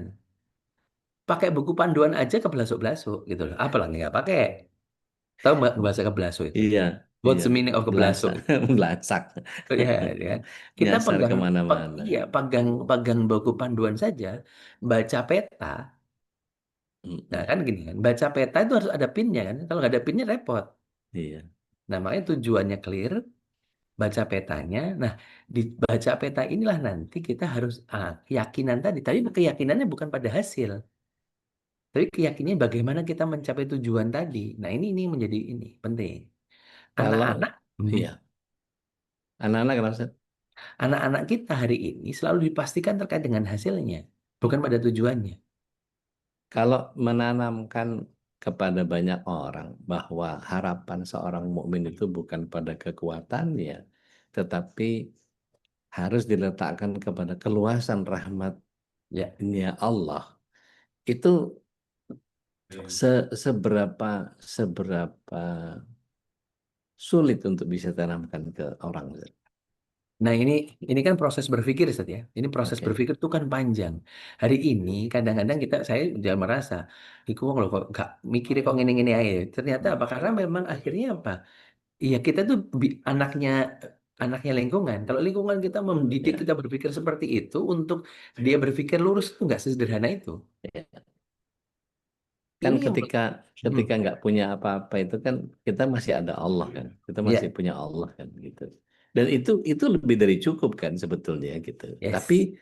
Pakai buku panduan aja kebelasuk-belasuk gitu loh. Apalagi nggak pakai. Tahu mbak bahasa kebelasuk itu? Iya, What's iya. the meaning of kebelasuk Belasak, itu? belasak. Ya, ya. Kita Nyasar kemana-mana. iya, pegang buku panduan saja, baca peta. Nah, Mm-mm. kan gini kan, baca peta itu harus ada pinnya kan. Kalau nggak ada pinnya repot. Iya. Nah, makanya tujuannya clear, baca petanya. Nah, di baca peta inilah nanti kita harus keyakinan tadi. Tapi keyakinannya bukan pada hasil, tapi keyakinannya bagaimana kita mencapai tujuan tadi. Nah, ini menjadi ini penting. Kalau, Anak-anak, hmm, iya. Anak-anak kenapa, Ustaz? anak-anak kita hari ini selalu dipastikan terkait dengan hasilnya, bukan pada tujuannya. Kalau menanamkan kepada banyak orang bahwa harapan seorang mukmin itu bukan pada kekuatannya, tetapi harus diletakkan kepada keluasan Ya. rahmatnya Allah, itu seberapa seberapa sulit untuk bisa tanamkan ke orang, Ustaz? Nah, ini kan proses berpikir, Ustaz ya. Ini proses Oke. berpikir itu kan panjang. Hari ini kadang-kadang saya jangan merasa, iku wong lho kok gak mikirnya kok ngene-ngene aja. Ternyata apa? Karena memang akhirnya apa? Iya, kita tuh anaknya lingkungan. Kalau lingkungan kita mendidik Ya. kita berpikir seperti itu untuk dia berpikir lurus itu nggak sesederhana itu. Ya. Kan Ini yang ketika hmm, ketika nggak punya apa-apa itu kan kita masih ada Allah kan, kita masih ya, punya Allah kan gitu. Dan itu lebih dari cukup kan sebetulnya gitu. Tapi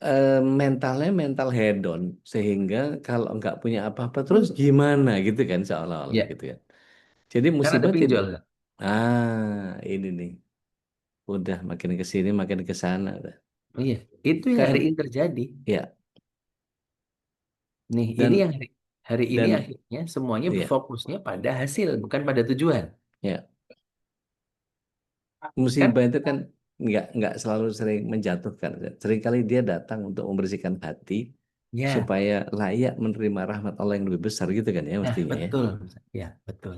yes. mentalnya mental hedon sehingga kalau nggak punya apa-apa terus gimana gitu kan seolah-olah Ya, gitu kan. Jadi karena ada musibah tidak. pinjol. Ini nih udah makin ke sini makin ke sana. Iya, itu yang hari Kan ini terjadi. ya Nih, ini Dan yang hari ini dan akhirnya semuanya ya, fokusnya pada hasil, bukan pada tujuan. ya, Kan? musibah itu kan nggak selalu sering menjatuhkan. Seringkali dia datang untuk membersihkan hati Ya, supaya layak menerima rahmat Allah yang lebih besar gitu kan ya nah mestinya ya. betul. Ya, betul.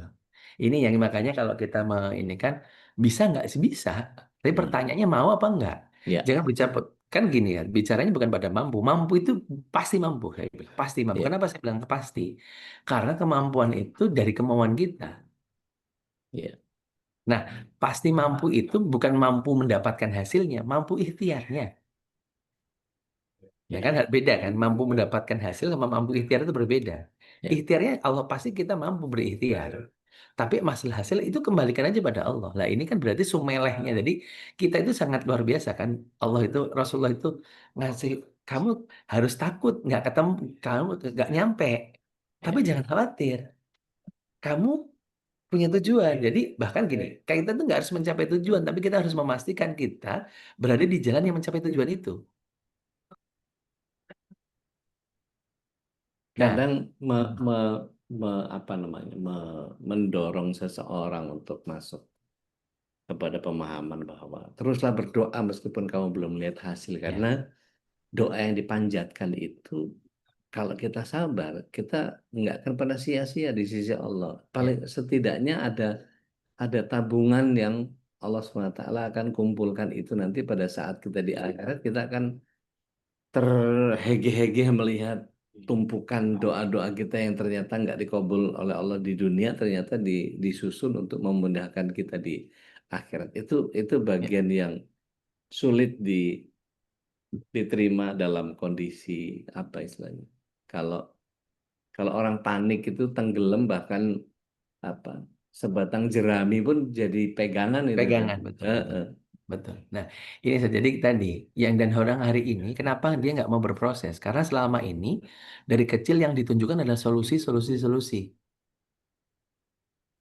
Ini yang makanya kalau kita ini kan bisa nggak sih bisa. Tapi Hmm. pertanyaannya mau apa enggak? Ya, Jangan bicara kan gini kan, bicaranya bukan pada mampu. Mampu itu pasti mampu, saya bilang. Pasti mampu. ya, Kenapa saya bilang pasti? Karena kemampuan itu dari kemauan kita. ya, Nah, pasti mampu itu bukan mampu mendapatkan hasilnya, mampu ikhtiarnya. Ya ya, kan beda kan, mampu mendapatkan hasil sama mampu ikhtiar itu berbeda. ya. Ikhtiarnya Allah pasti kita mampu berikhtiar. Tapi masalah hasil itu kembalikan aja pada Allah. Lah ini kan berarti sumelehnya. Jadi kita itu sangat luar biasa kan. Allah itu Rasulullah itu ngasih kamu harus takut nggak ketemu, kamu nggak nyampe. Tapi Ya. jangan khawatir. Kamu punya tujuan. Jadi bahkan gini, kita tuh nggak harus mencapai tujuan, tapi kita harus memastikan kita berada di jalan yang mencapai tujuan itu. Nah, Kadang apa namanya mendorong seseorang untuk masuk kepada pemahaman bahwa teruslah berdoa meskipun kamu belum melihat hasil ya, karena doa yang dipanjatkan itu kalau kita sabar kita nggak akan pernah sia-sia di sisi Allah. ya, Paling setidaknya ada tabungan yang Allah SWT akan kumpulkan itu nanti pada saat kita di akhirat kita akan terhege-hege melihat tumpukan doa-doa kita yang ternyata nggak dikabul oleh Allah di dunia ternyata disusun untuk memudahkan kita di akhirat. Itu ya. bagian yang sulit diterima dalam kondisi apa istilahnya. Kalau kalau orang panik itu tenggelam bahkan apa sebatang jerami pun jadi pegangan itu tuh. Pegangan, betul, betul. Heeh. Betul. Nah, ini saja. Jadi tadi, yang dan orang hari ini, kenapa dia nggak mau berproses? Karena selama ini, dari kecil yang ditunjukkan adalah solusi, solusi, solusi.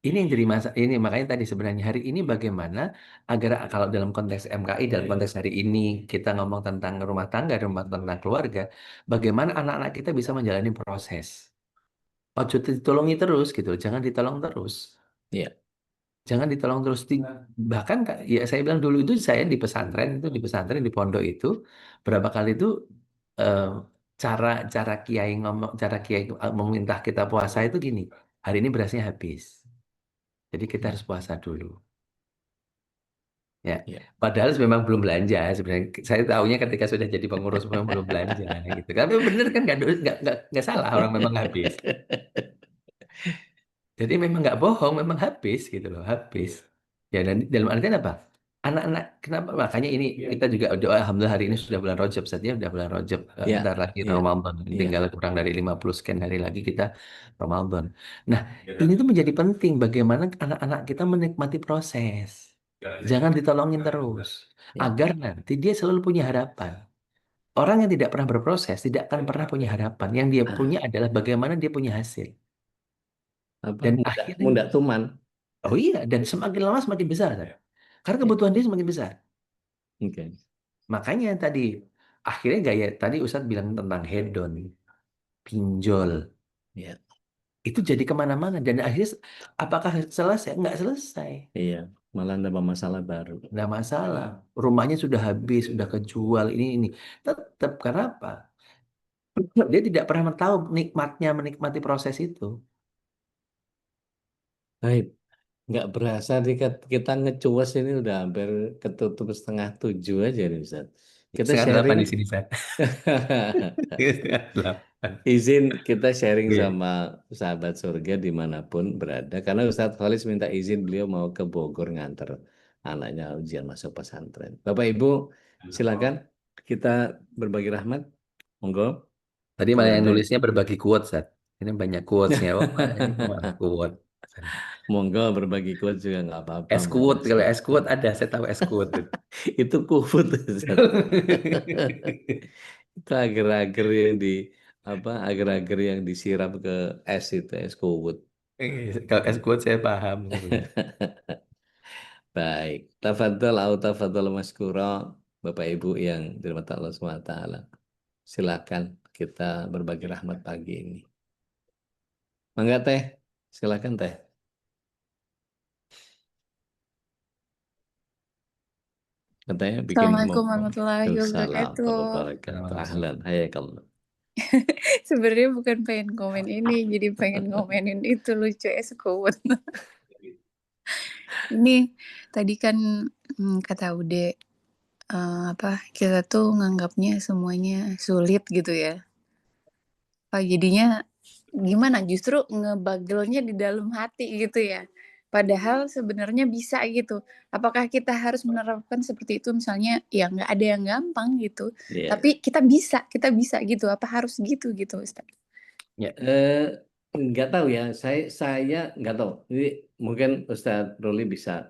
Ini yang jadi masa ini makanya tadi sebenarnya hari ini bagaimana agar kalau dalam konteks MKI dalam konteks hari ini kita ngomong tentang rumah tangga, rumah tentang keluarga, bagaimana anak-anak kita bisa menjalani proses. Ojo ditolongi terus gitu, jangan ditolong terus. Iya. Jangan ditolong terus. Bahkan ya saya bilang dulu itu saya di pesantren di pondok itu berapa kali itu eh, cara cara kiai ngomong cara kiai meminta kita puasa itu gini. Hari ini berasnya habis. Jadi kita harus puasa dulu. Ya, Iya. padahal memang belum belanja sebenarnya. Saya tahunya ketika sudah jadi pengurus memang belum belanja gitu. Tapi bener kan nggak salah orang memang habis. Jadi memang nggak bohong, memang habis gitu loh, habis. Ya dan dalam artian apa? Anak-anak kenapa makanya ini kita juga doa alhamdulillah hari ini sudah bulan Rajab saja sudah bulan Rajab bentar Iya. lagi Iya. Ramadan Iya. tinggal kurang dari 50 sekian hari lagi kita Ramadan. Nah, ini tuh menjadi penting bagaimana anak-anak kita menikmati proses. Jangan ditolongin terus Iya. agar nanti dia selalu punya harapan. Orang yang tidak pernah berproses tidak akan pernah punya harapan. Yang dia punya Ah, adalah bagaimana dia punya hasil. apa Dan muda akhirnya muda tuman. oh iya, dan semakin lama semakin besar, kan? Karena Ya. kebutuhan dia semakin besar. Oke. Makanya tadi, akhirnya gaya tadi Ustadz bilang tentang hedon, pinjol, Ya. itu jadi kemana-mana. Dan akhirnya, apakah selesai? Nggak selesai. Iya, malah nambah masalah baru. Nggak masalah. Rumahnya sudah habis, sudah kejual, ini. Tetap, kenapa? Dia tidak pernah tahu nikmatnya menikmati proses itu. Baik, nggak berasa nih kita ngecuas ini udah hampir ketutup 6:30 aja nih Ustaz. Kita Setengah delapan sharing, di sini, Ustadz. Setengah delapan. izin kita sharing Iya. sama sahabat surga dimanapun berada. Karena Ustadz Khalis minta izin beliau mau ke Bogor nganter anaknya ujian masuk pesantren. Bapak Ibu, silakan kita berbagi rahmat. Monggo, Tadi kalau malah yang ada, nulisnya berbagi quotes, Sat. Ini banyak quotesnya. Wah, ini malah quote. monggo berbagi quote juga nggak apa-apa, monggo Esquote, kalau silahkan. esquote ada, saya tahu esquote. Itu kufut Ustaz. Itu agar-agar yang di apa agar-agar yang disiram ke es itu es kuwut. Kalau esquote saya paham sebenarnya. Baik, tafadhol au tafadhol maskura Bapak Ibu yang dirahmati Allah SWT. Silakan kita berbagi rahmat pagi ini. Mangga Teh, silakan Teh. Katanya bikin Assalamualaikum warahmatullahi Waalaikumsalam wabarakatuh. warahmatullahi wabarakatuh. Ahlan, hayakallah. Sebenarnya bukan pengen komen ini, jadi pengen ngomenin itu lucu sekut. Ini tadi kan kata Ude kita tuh nganggapnya semuanya sulit gitu ya. Jadinya gimana? Justru ngebagelnya di dalam hati gitu ya. Padahal sebenarnya bisa gitu. Apakah kita harus menerapkan seperti itu? Misalnya ya nggak ada yang gampang gitu. Iya. Tapi kita bisa gitu. Apa harus gitu Ustaz? Ya, nggak tahu ya. Saya nggak tahu. Jadi mungkin Ustadz Ruli bisa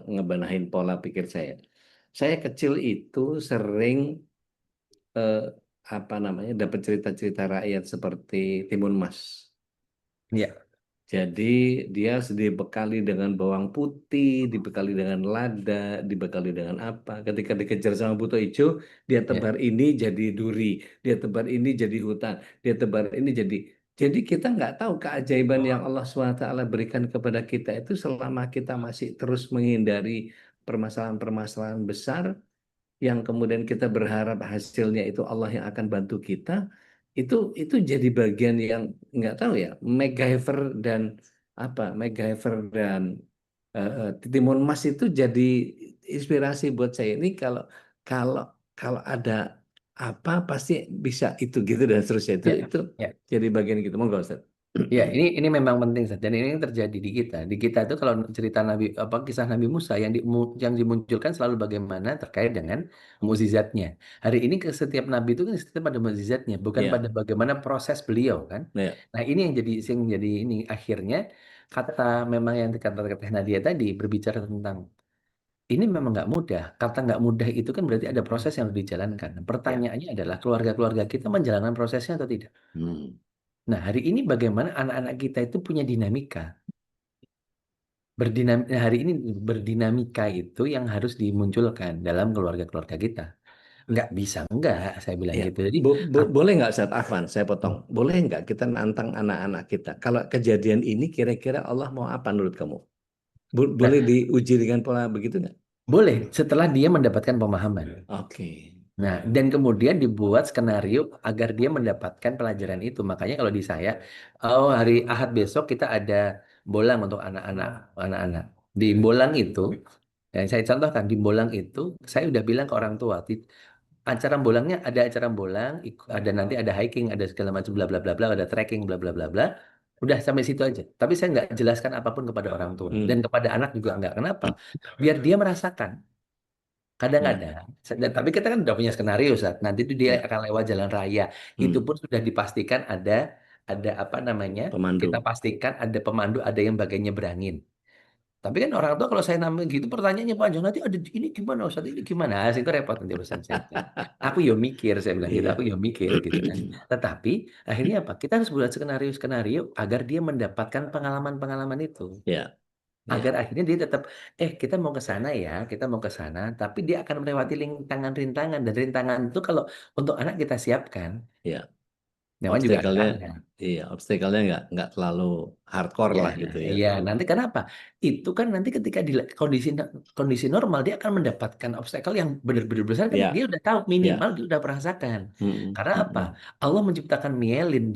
ngebenahin pola pikir saya. Saya kecil itu sering eh, apa namanya dapat cerita-cerita rakyat seperti Timun Mas. Iya. Jadi dia dibekali dengan bawang putih, dibekali dengan lada, dibekali dengan apa. Ketika dikejar sama buto hijau, dia Ya. tebar ini jadi duri, dia tebar ini jadi hutan, dia tebar ini jadi. Jadi kita nggak tahu keajaiban yang Allah SWT berikan kepada kita itu selama kita masih terus menghindari permasalahan-permasalahan besar yang kemudian kita berharap hasilnya itu Allah yang akan bantu kita, itu jadi bagian yang nggak tahu ya, MacGyver dan MacGyver dan Timun Mas itu jadi inspirasi buat saya. Ini kalau kalau kalau ada apa pasti bisa itu gitu dan seterusnya, Ya. itu Ya. jadi bagian gitu. Monggo Ustaz. Ya, ini memang penting Ustaz. Dan ini yang terjadi di kita. Di kita itu kalau cerita Nabi kisah Nabi Musa yang dimunculkan selalu bagaimana terkait dengan mukjizatnya. Hari ini ke setiap nabi itu kan setiap pada mukjizatnya, bukan Ya. pada bagaimana proses beliau kan. Ya. Nah, ini yang jadi ini akhirnya memang yang kata Nadia tadi berbicara tentang ini memang nggak mudah. Kata nggak mudah itu kan berarti ada proses yang harus dijalankan. Nah, pertanyaannya adalah keluarga-keluarga kita menjalankan prosesnya atau tidak? Nah, hari ini bagaimana anak-anak kita itu punya dinamika. Hari ini berdinamika itu yang harus dimunculkan dalam keluarga-keluarga kita. Nggak bisa, enggak, saya bilang Ya. gitu. Jadi, Boleh nggak Ustaz Afwan, saya potong. Boleh nggak kita nantang anak-anak kita? Kalau kejadian ini kira-kira Allah mau apa menurut kamu? Boleh diuji dengan pola begitu nggak? boleh setelah dia mendapatkan pemahaman. Oke. Nah, dan kemudian dibuat skenario agar dia mendapatkan pelajaran itu. Makanya kalau di saya, hari Ahad besok kita ada bolang untuk anak-anak. Di bolang itu, yang saya contohkan di bolang itu, saya udah bilang ke orang tua, acara bolangnya ada acara bolang, ada nanti ada hiking, ada segala macam bla bla bla bla, ada trekking bla bla bla bla. Udah sampai situ aja. Tapi saya nggak jelaskan apapun kepada orang tua dan kepada anak juga nggak. Kenapa? Biar dia merasakan. Kadang-kadang, tapi kita kan udah punya skenario saat nanti itu dia akan lewat jalan raya. Itu pun sudah dipastikan ada apa namanya? Pemandu. Kita pastikan ada pemandu, ada yang bagian nyebrangin. Tapi kan orang tua kalau saya nambah gitu pertanyaannya panjang nanti ada ini gimana Ustaz ini gimana? Itu repot nanti urusan saya. Aku yo mikir saya bilang gitu, aku yo mikir gitu kan. Tetapi akhirnya apa? Kita harus buat skenario-skenario agar dia mendapatkan pengalaman-pengalaman itu. Ya. Agar akhirnya dia tetap, kita mau ke sana ya, kita mau ke sana, tapi dia akan melewati rintangan-rintangan dan rintangan itu kalau untuk anak kita siapkan, Ya. nyaman juga akan Obstacle-nya, ada. iya, obstacle-nya nggak terlalu hardcore Ya, lah gitu ya. iya. Nanti kenapa? Itu kan nanti ketika di kondisi normal dia akan mendapatkan obstacle yang benar-benar besar kan Ya. dia udah tahu Ya. minimal dia udah merasakan. Karena apa? Allah menciptakan mielin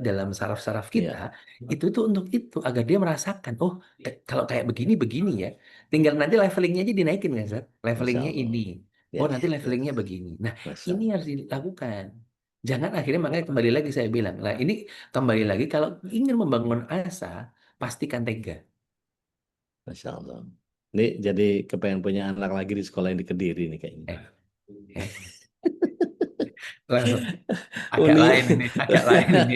dalam saraf-saraf kita itu tuh untuk itu agar dia merasakan. Oh, kalau kayak begini ya. Tinggal nanti levelingnya aja dinaikin kan, Zat? Levelingnya Masya Allah. ini. Ya. Oh, nanti levelingnya begini. Nah, Masya ini Allah. harus dilakukan. Jangan akhirnya makanya kembali lagi saya bilang, nah ini kembali lagi kalau ingin membangun asa, pastikan tega. Masya Allah. Ini jadi kepengen punya anak lagi di sekolah yang di Kediri nih kayaknya. Langsung agak lain ini.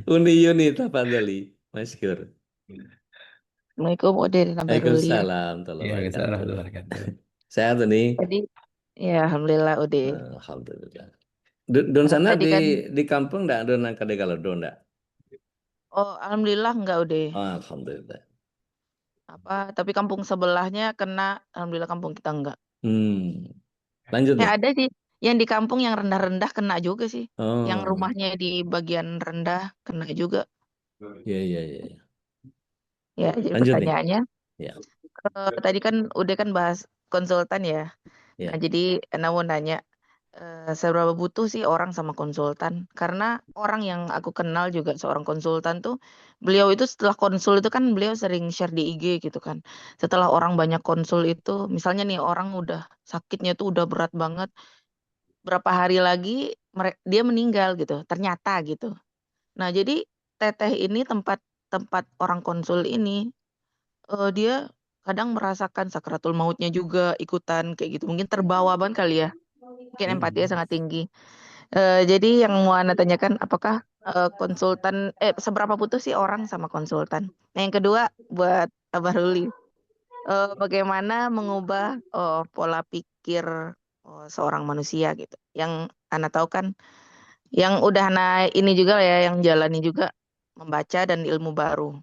Uni Yunita Fadli, Masykur. Assalamualaikum Ode dan Abah Ruli. Waalaikumsalam. Sehat nih? Tadi ya alhamdulillah Ode. Alhamdulillah. Don sana Tadi kan di kampung enggak ada nangkade kalau don enggak? oh alhamdulillah enggak Ode. Oh, alhamdulillah. Tapi kampung sebelahnya kena, alhamdulillah kampung kita enggak. Lanjut Ya nih. ada sih. Yang di kampung yang rendah-rendah kena juga sih. Yang Oh, rumahnya di bagian rendah kena juga. ya ya ya. Ya, jadi Lanjut nih. pertanyaannya, Ya, tadi kan udah kan bahas konsultan ya. Nah, ya. jadi Ena mau nanya, seberapa butuh sih orang sama konsultan? Karena orang yang aku kenal juga seorang konsultan tuh, beliau itu setelah konsul itu kan beliau sering share di IG gitu kan. Setelah orang banyak konsul itu, misalnya nih orang udah sakitnya tuh udah berat banget, berapa hari lagi dia meninggal gitu, ternyata gitu. Nah, jadi teteh ini tempat tempat orang konsul ini, dia kadang merasakan sakratul mautnya juga ikutan kayak gitu. Mungkin terbawa banget kali ya. Mungkin empatinya sangat tinggi. Jadi yang mau Anda tanyakan apakah seberapa butuh sih orang sama konsultan? Nah, yang kedua buat Abah Ruli, bagaimana mengubah pola pikir seorang manusia gitu. Yang Anda tahu kan, yang udah Anda ini juga lah ya, yang jalani juga membaca dan ilmu baru.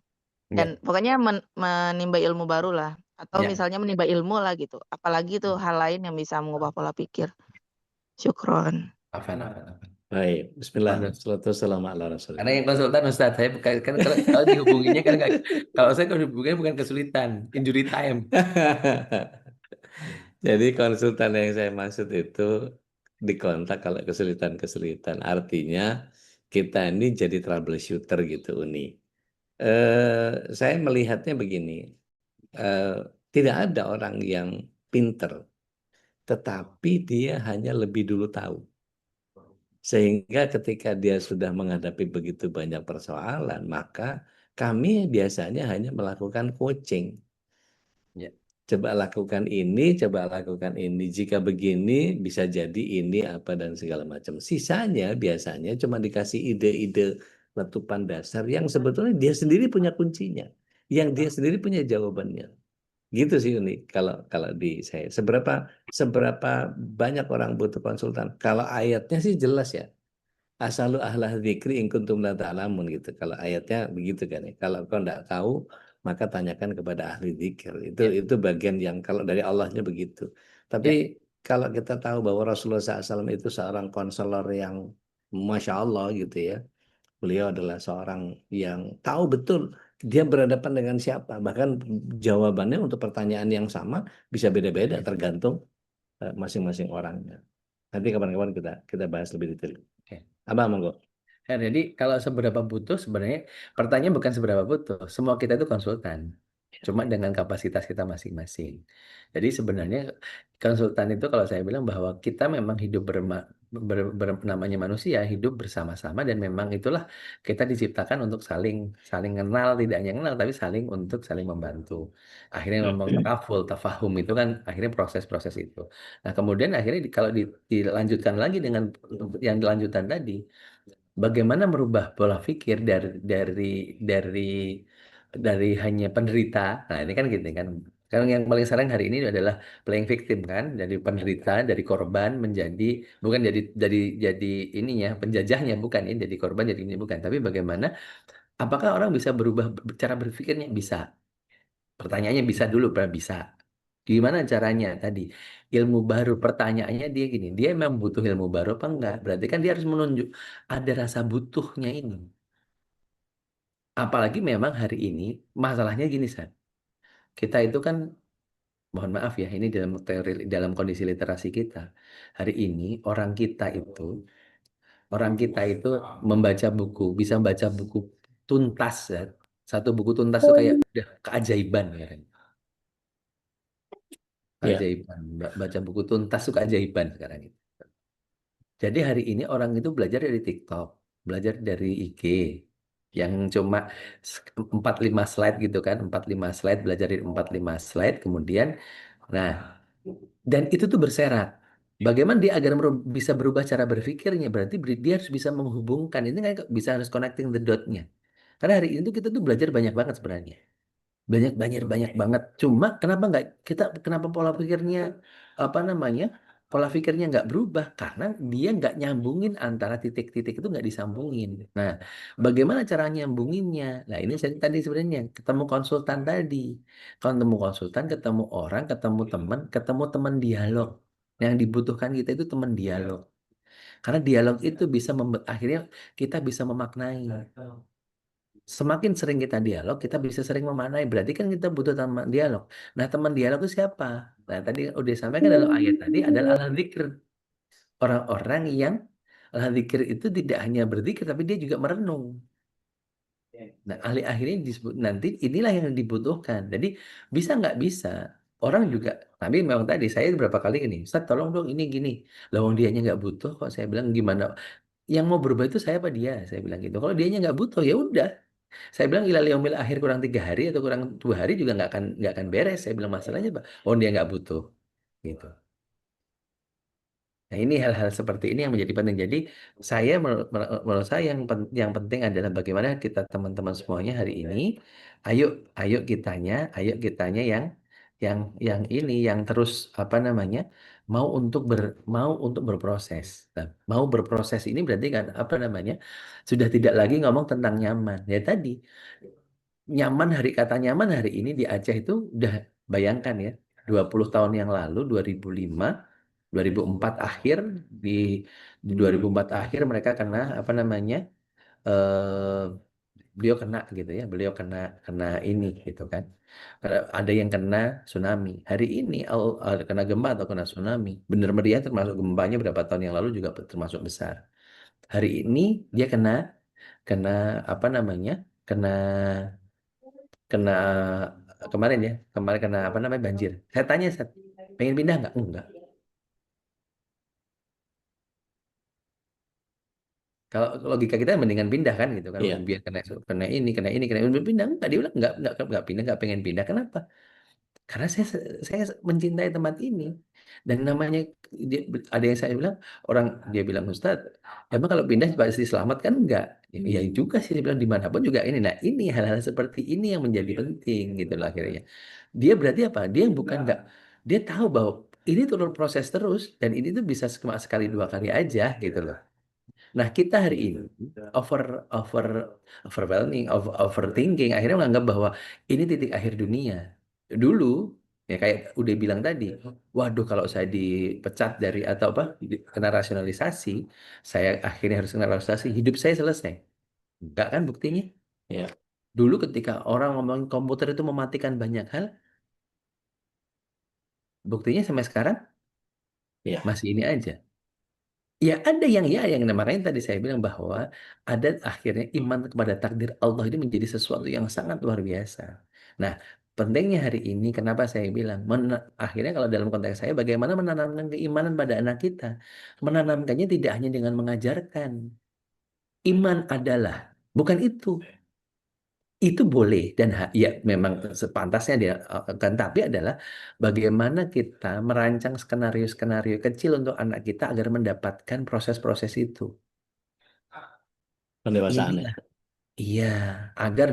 Ya, Dan pokoknya menimba ilmu baru lah. Atau ya. misalnya menimba ilmu lah gitu. Apalagi tuh hal lain yang bisa mengubah pola pikir. Syukron. Afan. Baik, Bismillah. Waduh. Salatu wassalamu ala Karena Rasulillah. yang konsultan Ustadz, saya kan kalau dihubunginya kan nggak, kalau saya kalau dihubunginya bukan kesulitan, injury time. Jadi konsultan yang saya maksud itu dikontak kalau kesulitan-kesulitan. Artinya kita ini jadi troubleshooter gitu, Uni. Saya melihatnya begini, eh, tidak ada orang yang pinter, tetapi dia hanya lebih dulu tahu. Sehingga ketika dia sudah menghadapi begitu banyak persoalan, maka kami biasanya hanya melakukan coaching. Ya, Coba lakukan ini, coba lakukan ini. Jika begini, bisa jadi ini apa dan segala macam. Sisanya biasanya cuma dikasih ide-ide letupan dasar yang sebetulnya dia sendiri punya kuncinya, yang dia sendiri punya jawabannya. Gitu sih Uni. Kalau kalau di saya, seberapa seberapa banyak orang butuh konsultan? Kalau ayatnya sih jelas ya. Asalu ahlah dzikri in kuntum la ta'lamun gitu. Kalau ayatnya begitu kan ya. Kalau kau tidak tahu, maka tanyakan kepada ahli dzikir. ya, Itu bagian yang kalau dari Allahnya begitu. Tapi ya, kalau kita tahu bahwa Rasulullah SAW itu seorang konselor yang Masya Allah gitu ya. Beliau adalah seorang yang tahu betul dia berhadapan dengan siapa. Bahkan jawabannya untuk pertanyaan yang sama bisa beda-beda tergantung masing-masing orangnya. Nanti kapan-kapan kita bahas lebih detail. oke. Abang, monggo. Ya, jadi kalau seberapa butuh sebenarnya pertanyaan bukan seberapa butuh. Semua kita itu konsultan. Cuma dengan kapasitas kita masing-masing. Jadi sebenarnya konsultan itu kalau saya bilang bahwa kita memang hidup namanya manusia hidup bersama-sama dan memang itulah kita diciptakan untuk saling saling kenal, tidak hanya kenal tapi saling untuk saling membantu. Akhirnya memang takaful, tafahum itu kan akhirnya proses-proses itu. Nah, kemudian akhirnya kalau dilanjutkan lagi dengan yang dilanjutan tadi bagaimana merubah pola pikir dari dari hanya penderita. Nah, ini kan gitu kan. Kan yang paling sering hari ini adalah playing victim kan, dari penderita, dari korban menjadi bukan jadi ininya penjajahnya bukan ini jadi korban jadi ini bukan, tapi bagaimana apakah orang bisa berubah cara berpikirnya bisa. Pertanyaannya bisa dulu, bisa. Gimana caranya tadi? Ilmu baru pertanyaannya dia gini, dia memang butuh ilmu baru apa enggak? Berarti kan dia harus menunjuk ada rasa butuhnya ini. Apalagi memang hari ini masalahnya gini, San. Kita itu kan mohon maaf ya, ini dalam teori dalam kondisi literasi kita. Hari ini orang kita itu membaca buku, bisa membaca buku tuntas ya. Satu buku tuntas itu kayak udah keajaiban ya. Ya, Keajaiban. Baca buku tuntas itu keajaiban sekarang itu. Jadi hari ini orang itu belajar dari TikTok, belajar dari IG, yang cuma 4-5 slide gitu kan, 4-5 slide, belajar dari 4-5 slide, kemudian, nah, dan itu tuh berserat. Bagaimana dia agar bisa berubah cara berpikirnya, berarti dia harus bisa menghubungkan, ini kan bisa harus connecting the dot-nya. Karena hari ini tuh kita tuh belajar banyak banget sebenarnya. Banyak banget. Cuma kenapa pola pikirnya apa namanya? Pola pikirnya nggak berubah karena dia nggak nyambungin antara titik-titik itu nggak disambungin. Nah, bagaimana cara nyambunginnya? Nah, ini saya tadi sebenarnya ketemu konsultan tadi. Kalau ketemu konsultan, ketemu orang, ketemu teman dialog. Yang dibutuhkan kita itu teman dialog. Karena dialog itu bisa akhirnya kita bisa memaknai. Semakin sering kita dialog, kita bisa sering memaknai. Berarti kan kita butuh teman dialog. Nah, teman dialog itu siapa? Nah, tadi udah disampaikan dalam ayat tadi adalah ahli dzikir. Orang-orang yang ahli dzikir itu tidak hanya berzikir, tapi dia juga merenung. Nah, ahli akhirnya disebut nanti inilah yang dibutuhkan. Jadi bisa nggak bisa? Orang juga, tapi memang tadi saya berapa kali ini, Ustaz tolong dong ini gini. Lawang dianya nggak butuh kok saya bilang gimana? Yang mau berubah itu saya apa dia? Saya bilang gitu. Kalau dianya nggak butuh ya udah. Saya bilang ilal yaumil akhir kurang 3 hari atau kurang 2 hari juga nggak akan beres. Saya bilang masalahnya Pak. Oh dia nggak butuh gitu. Nah, ini hal-hal seperti ini yang menjadi penting. Jadi, menurut saya yang penting adalah bagaimana kita teman-teman semuanya hari ini, ayo ayo kitanya yang ini yang terus apa namanya mau untuk berproses. Nah, mau berproses ini berarti kan apa namanya sudah tidak lagi ngomong tentang nyaman. Ya tadi kata nyaman hari ini di Aceh itu udah bayangkan ya 20 tahun yang lalu 2004 akhir di 2004 akhir mereka kena apa namanya eh beliau kena gitu ya beliau kena kena ini gitu kan. Ada yang kena tsunami hari ini kena gempa atau kena tsunami bener meriah termasuk gempanya berapa tahun yang lalu juga termasuk besar. Hari ini dia kena kena apa namanya kena kena kemarin kena apa namanya banjir. Saya tanya Sat, pengen pindah nggak? Enggak. Kalau logika kita mendingan pindah kan gitu kan. Iya. Biar kena ini pindah enggak, dia bilang enggak pindah, enggak pengen pindah. Kenapa? Karena saya mencintai tempat ini. Dan namanya ada yang saya bilang dia bilang Ustadz, emang kalau pindah pasti selamat kan enggak? Ya, iya juga sih dia bilang dimanapun juga ini. Nah, ini hal-hal seperti ini yang menjadi penting gitu loh akhirnya. Dia berarti apa? Dia bukan enggak, dia tahu bahwa ini terus proses terus dan ini tuh bisa cuma sekali dua kali aja gitu loh. Nah, kita hari ini over over overwhelming, overthinking, akhirnya menganggap bahwa ini titik akhir dunia. Dulu, ya kayak udah bilang tadi, waduh kalau saya dipecat dari atau apa, kena rasionalisasi, saya akhirnya harus kena rasionalisasi, hidup saya selesai. Enggak kan buktinya? Iya. Dulu ketika orang ngomong komputer itu mematikan banyak hal, buktinya sampai sekarang Iya. masih ini aja. Ya ada yang makanya tadi saya bilang bahwa ada akhirnya iman kepada takdir Allah ini menjadi sesuatu yang sangat luar biasa. Nah, pentingnya hari ini kenapa saya bilang akhirnya kalau dalam konteks saya bagaimana menanamkan keimanan pada anak kita. Menanamkannya tidak hanya dengan mengajarkan. Iman adalah bukan itu. Itu boleh dan ya memang sepantasnya dia kan tapi adalah bagaimana kita merancang skenario-skenario kecil untuk anak kita agar mendapatkan proses-proses itu. Pendewasaan ya. Inilah iya agar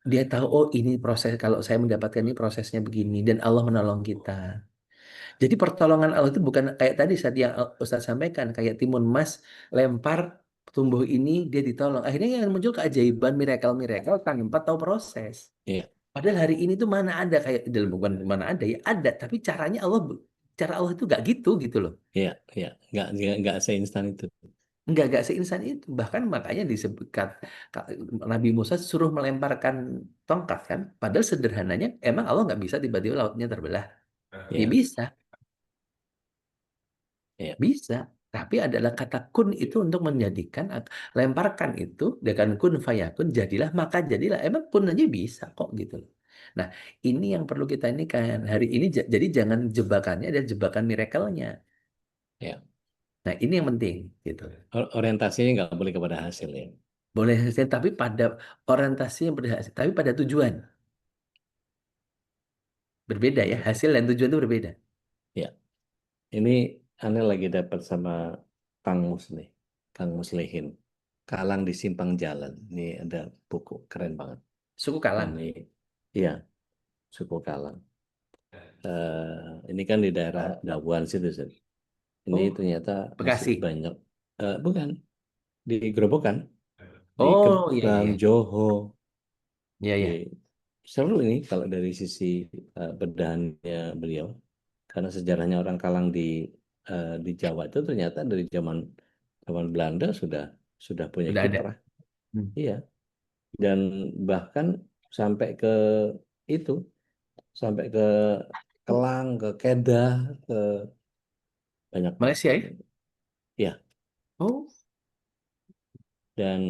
dia tahu oh ini proses kalau saya mendapatkan ini prosesnya begini dan Allah menolong kita. Jadi pertolongan Allah itu bukan kayak tadi saat yang Ustaz sampaikan kayak timun mas lempar tumbuh ini dia ditolong. Akhirnya yang muncul keajaiban miracle-miracle tanpa tahu proses. Iya. Padahal hari ini tuh mana ada kayak dalam bukan mana ada ya ada, tapi cara Allah itu gak gitu gitu loh. Iya, iya, nggak seinstan itu. Nggak seinsan itu. Bahkan makanya disebutkan Nabi Musa suruh melemparkan tongkat kan. Padahal sederhananya emang Allah nggak bisa tiba-tiba lautnya terbelah. Ya Iya, bisa, iya, bisa. Tapi adalah kata kun itu untuk menjadikan lemparkan itu dengan kun fayakun jadilah maka jadilah. Emang kun aja bisa kok gitu loh. Nah, ini yang perlu kita ini kan hari ini jadi jangan jebakannya dan jebakan miracle-nya. iya. Nah, ini yang penting gitu. Orientasinya nggak boleh kepada hasil ya. Boleh hasil tapi pada orientasi yang berhasil, tapi pada tujuan. Berbeda ya, hasil dan tujuan itu berbeda. Ya, ini aneh lagi dapat sama Kang Mus nih, Kang Muslihin. Kalang di Simpang Jalan. Ini ada buku keren banget. Suku Kalang. Ini, iya, suku Kalang. Ini kan di daerah Dabuan situ, Zed. Ini Oh, ternyata Bekasi. masih banyak. Bukan, di Gerobokan, di Oh, iya, Kepram, iya. Joho. Iya, iya. Seru ini kalau dari sisi bedahannya beliau. karena sejarahnya orang Kalang di Jawa itu ternyata dari zaman Belanda sudah punya Sudah ada. kiprah. Hmm. Iya, dan bahkan sampai ke itu, sampai ke Kelang, ke Kedah, ke banyak. Malaysia ya? Ya, Oh, dan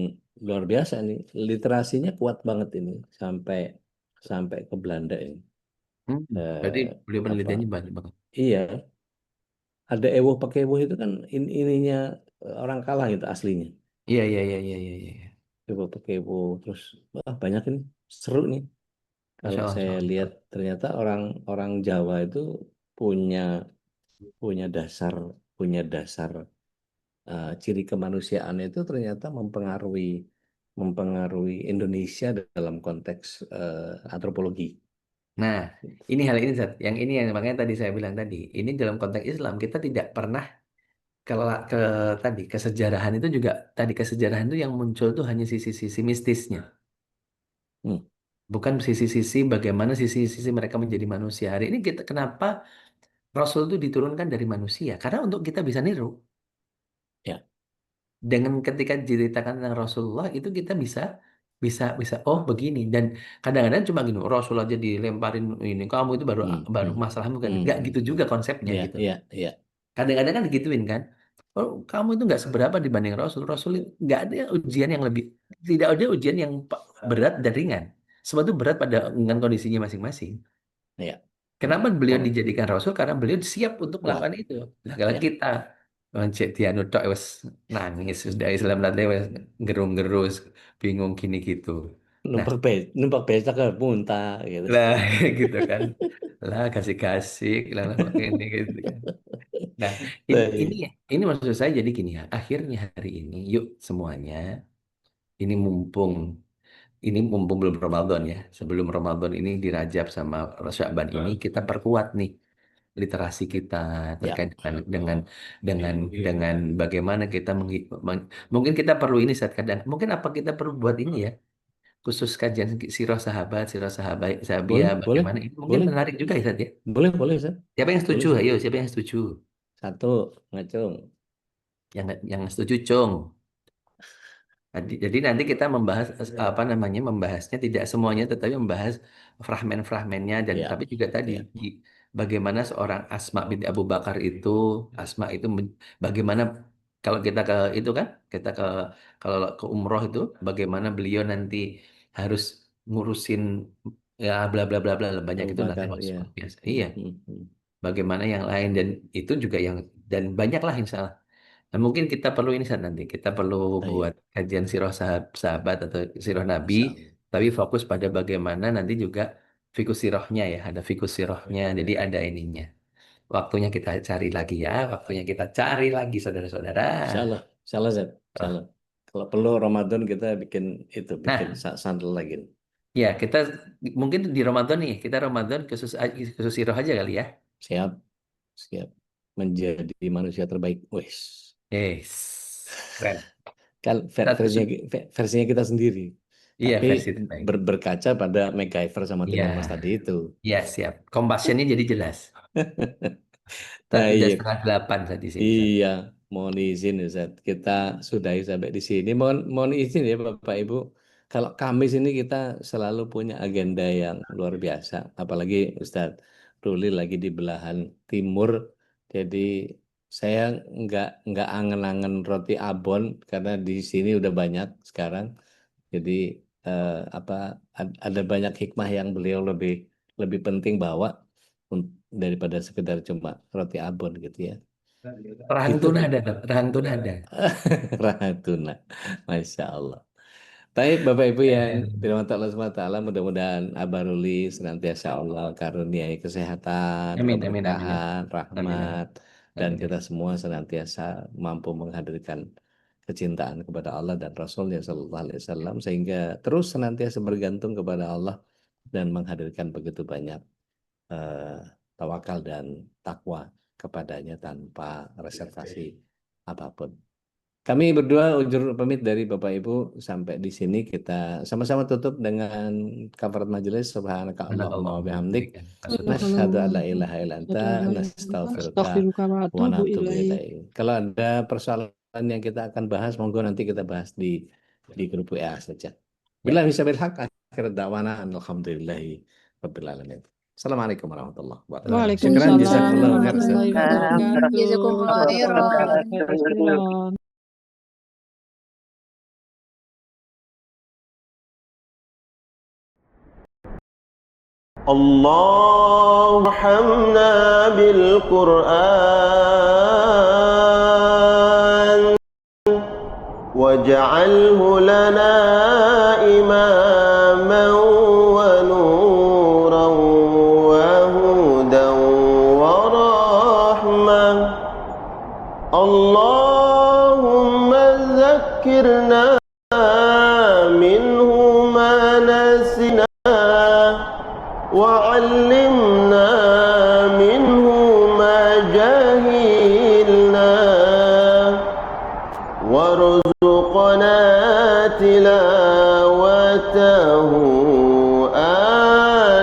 luar biasa nih, literasinya kuat banget ini sampai sampai ke Belanda ini. berarti Eh, beliau apa? penelitiannya banyak banget. Iya, ada ewoh pakai ewoh itu kan ininya orang Kalang itu aslinya. Iya, iya, iya, iya, iya, iya. Ewoh pakai ewoh, terus banyak ini, seru nih. Masya Kalau Allah, saya Masya Allah. lihat ternyata orang Jawa itu punya punya dasar punya dasar ciri kemanusiaan itu ternyata mempengaruhi mempengaruhi Indonesia dalam konteks antropologi. Nah, ini hal ini, Zat. Yang ini yang makanya tadi saya bilang tadi, ini dalam konteks Islam kita tidak pernah ke tadi kesejarahan itu juga tadi kesejarahan itu yang muncul tuh hanya sisi-sisi mistisnya, Hmm, bukan sisi-sisi bagaimana sisi-sisi mereka menjadi manusia. Hari ini kita kenapa Rasul itu diturunkan dari manusia? Karena untuk kita bisa niru. ya, Dengan ketika diceritakan tentang Rasulullah itu kita bisa bisa bisa oh begini dan kadang-kadang cuma gini Rasul aja dilemparin ini kamu itu baru hmm, baru hmm, masalahmu kan hmm, nggak hmm. gitu juga konsepnya Ya, gitu. ya, ya, Kadang-kadang kan digituin kan. Oh, kamu itu nggak seberapa dibanding Rasul. Rasul itu nggak ada ujian yang lebih, tidak ada ujian yang berat dan ringan. Semua itu berat pada dengan kondisinya masing-masing. ya. Kenapa beliau dijadikan Rasul? Karena beliau siap untuk Wah, melakukan itu. Nah, kalau ya, kita cek Tianu tok wes nangis sudah Islam nanti wes gerung-gerus bingung gini gitu. Nah, numpak becak ke muntah gitu. lah gitu kan. Lah kasih-kasih lah ini gitu kan. Nah, ini, Nah, ini iya. ya, ini maksud saya jadi gini ya. Akhirnya hari ini, yuk semuanya, ini mumpung, ini mumpung belum Ramadan ya. Sebelum Ramadan ini dirajab sama Sya'ban ini, kita perkuat nih literasi kita Ya, terkait dengan bagaimana kita mungkin kita perlu ini saat kadang, mungkin apa kita perlu buat ini ya, khusus kajian sirah sahabat, sahabiah, boleh, boleh, bagaimana ini mungkin boleh, menarik juga ya, Sat, ya. boleh, boleh, Seth. Siapa yang Boleh, setuju? Seth. Ayo, siapa yang setuju? Satu, ngacung. Yang setuju, Cung. Jadi nanti kita membahas apa namanya membahasnya tidak semuanya tetapi membahas fragmen-fragmennya dan Ya, tapi juga tadi ya, bagaimana seorang Asma binti Abu Bakar itu Asma itu bagaimana kalau kita ke itu kan kita kalau ke umroh itu bagaimana beliau nanti harus ngurusin ya bla bla bla bla banyak Abu itu nanti Bakar, mas ya. biasa Hmm, iya hmm, hmm. bagaimana yang lain dan itu juga yang dan banyak lah insya Nah, mungkin kita perlu ini Sat, nanti kita perlu Ayo, buat kajian sirah sahabat atau sirah Nabi, Insya Allah. tapi fokus pada bagaimana nanti juga fikus sirahnya ya, ada fikus sirahnya, jadi ada ininya. Waktunya kita cari lagi ya, waktunya kita cari lagi saudara-saudara. Insya Allah, Zed. Insya Oh, Allah. Kalau perlu Ramadan kita bikin itu, bikin nah, sandal lagi. ya kita mungkin di Ramadan nih, kita Ramadan khusus sirah aja kali ya. Siap, siap. Menjadi manusia terbaik. Wes. Yes, keren. Kan Satu, versinya kita sendiri. iya Tapi versi terbaik. berkaca pada MacGyver sama Iya, Timun Mas tadi itu. iya siap. Compassionnya jadi jelas. Nah, Tapi udah iya. 7:30 saat di sini. Iya, mohon izin Ustaz. Kita sudahi sampai di sini. Mohon izin ya Bapak Ibu. Kalau Kamis ini kita selalu punya agenda yang luar biasa. Apalagi Ustaz Ruli lagi di belahan timur. Jadi saya nggak angen-angen roti abon karena di sini udah banyak sekarang. Jadi apa ada banyak hikmah yang beliau lebih lebih penting bawa daripada sekedar cuma roti abon gitu ya. Rahang Gitu. tuna ada, Dok. Rahang tuna ada. Rahatuna. Masya Allah. Baik Bapak Ibu yang Eh, dirahmati Allah SWT, mudah-mudahan Abah Ruli senantiasa Allah karuniai kesehatan, Amin, amin, amin ya. keberkahan, Amin, amin. rahmat, dan Amin ya. kita semua senantiasa mampu menghadirkan kecintaan kepada Allah dan Rasulnya Sallallahu Alaihi Wasallam sehingga terus senantiasa bergantung kepada Allah dan menghadirkan begitu banyak eh, tawakal dan takwa kepadanya tanpa reservasi apapun. Kami berdua undur pamit dari Bapak Ibu sampai di sini kita sama-sama tutup dengan kafarat majelis. Subhanaka Allahumma wa bihamdik nasyhadu an la ilaha illa anta nastaghfiruka wa natubu ilaik. Kalau ada persoalan yang kita akan bahas, monggo nanti kita bahas di grup WA saja. Bila bisa berhak akhir dakwana alhamdulillahi rabbil alamin. Assalamualaikum warahmatullahi wabarakatuh. Waalaikumsalam Jazakallahu khairan. warahmatullahi wabarakatuh. Jazakumullah khairan. Jazakallah. اللهم ارحمنا بالقرآن واجعله لنا إماما ونورا وهدى ورحمة. اللهم ذكرنا منه ما نسينا وعلمنا منه ما جهلنا وارزقنا تلاوته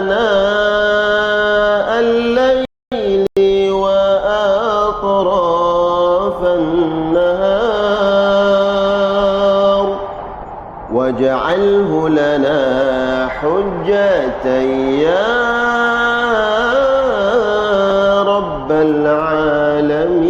آناء الليل وأطراف النهار واجعله لنا حجة يا رب العالمين.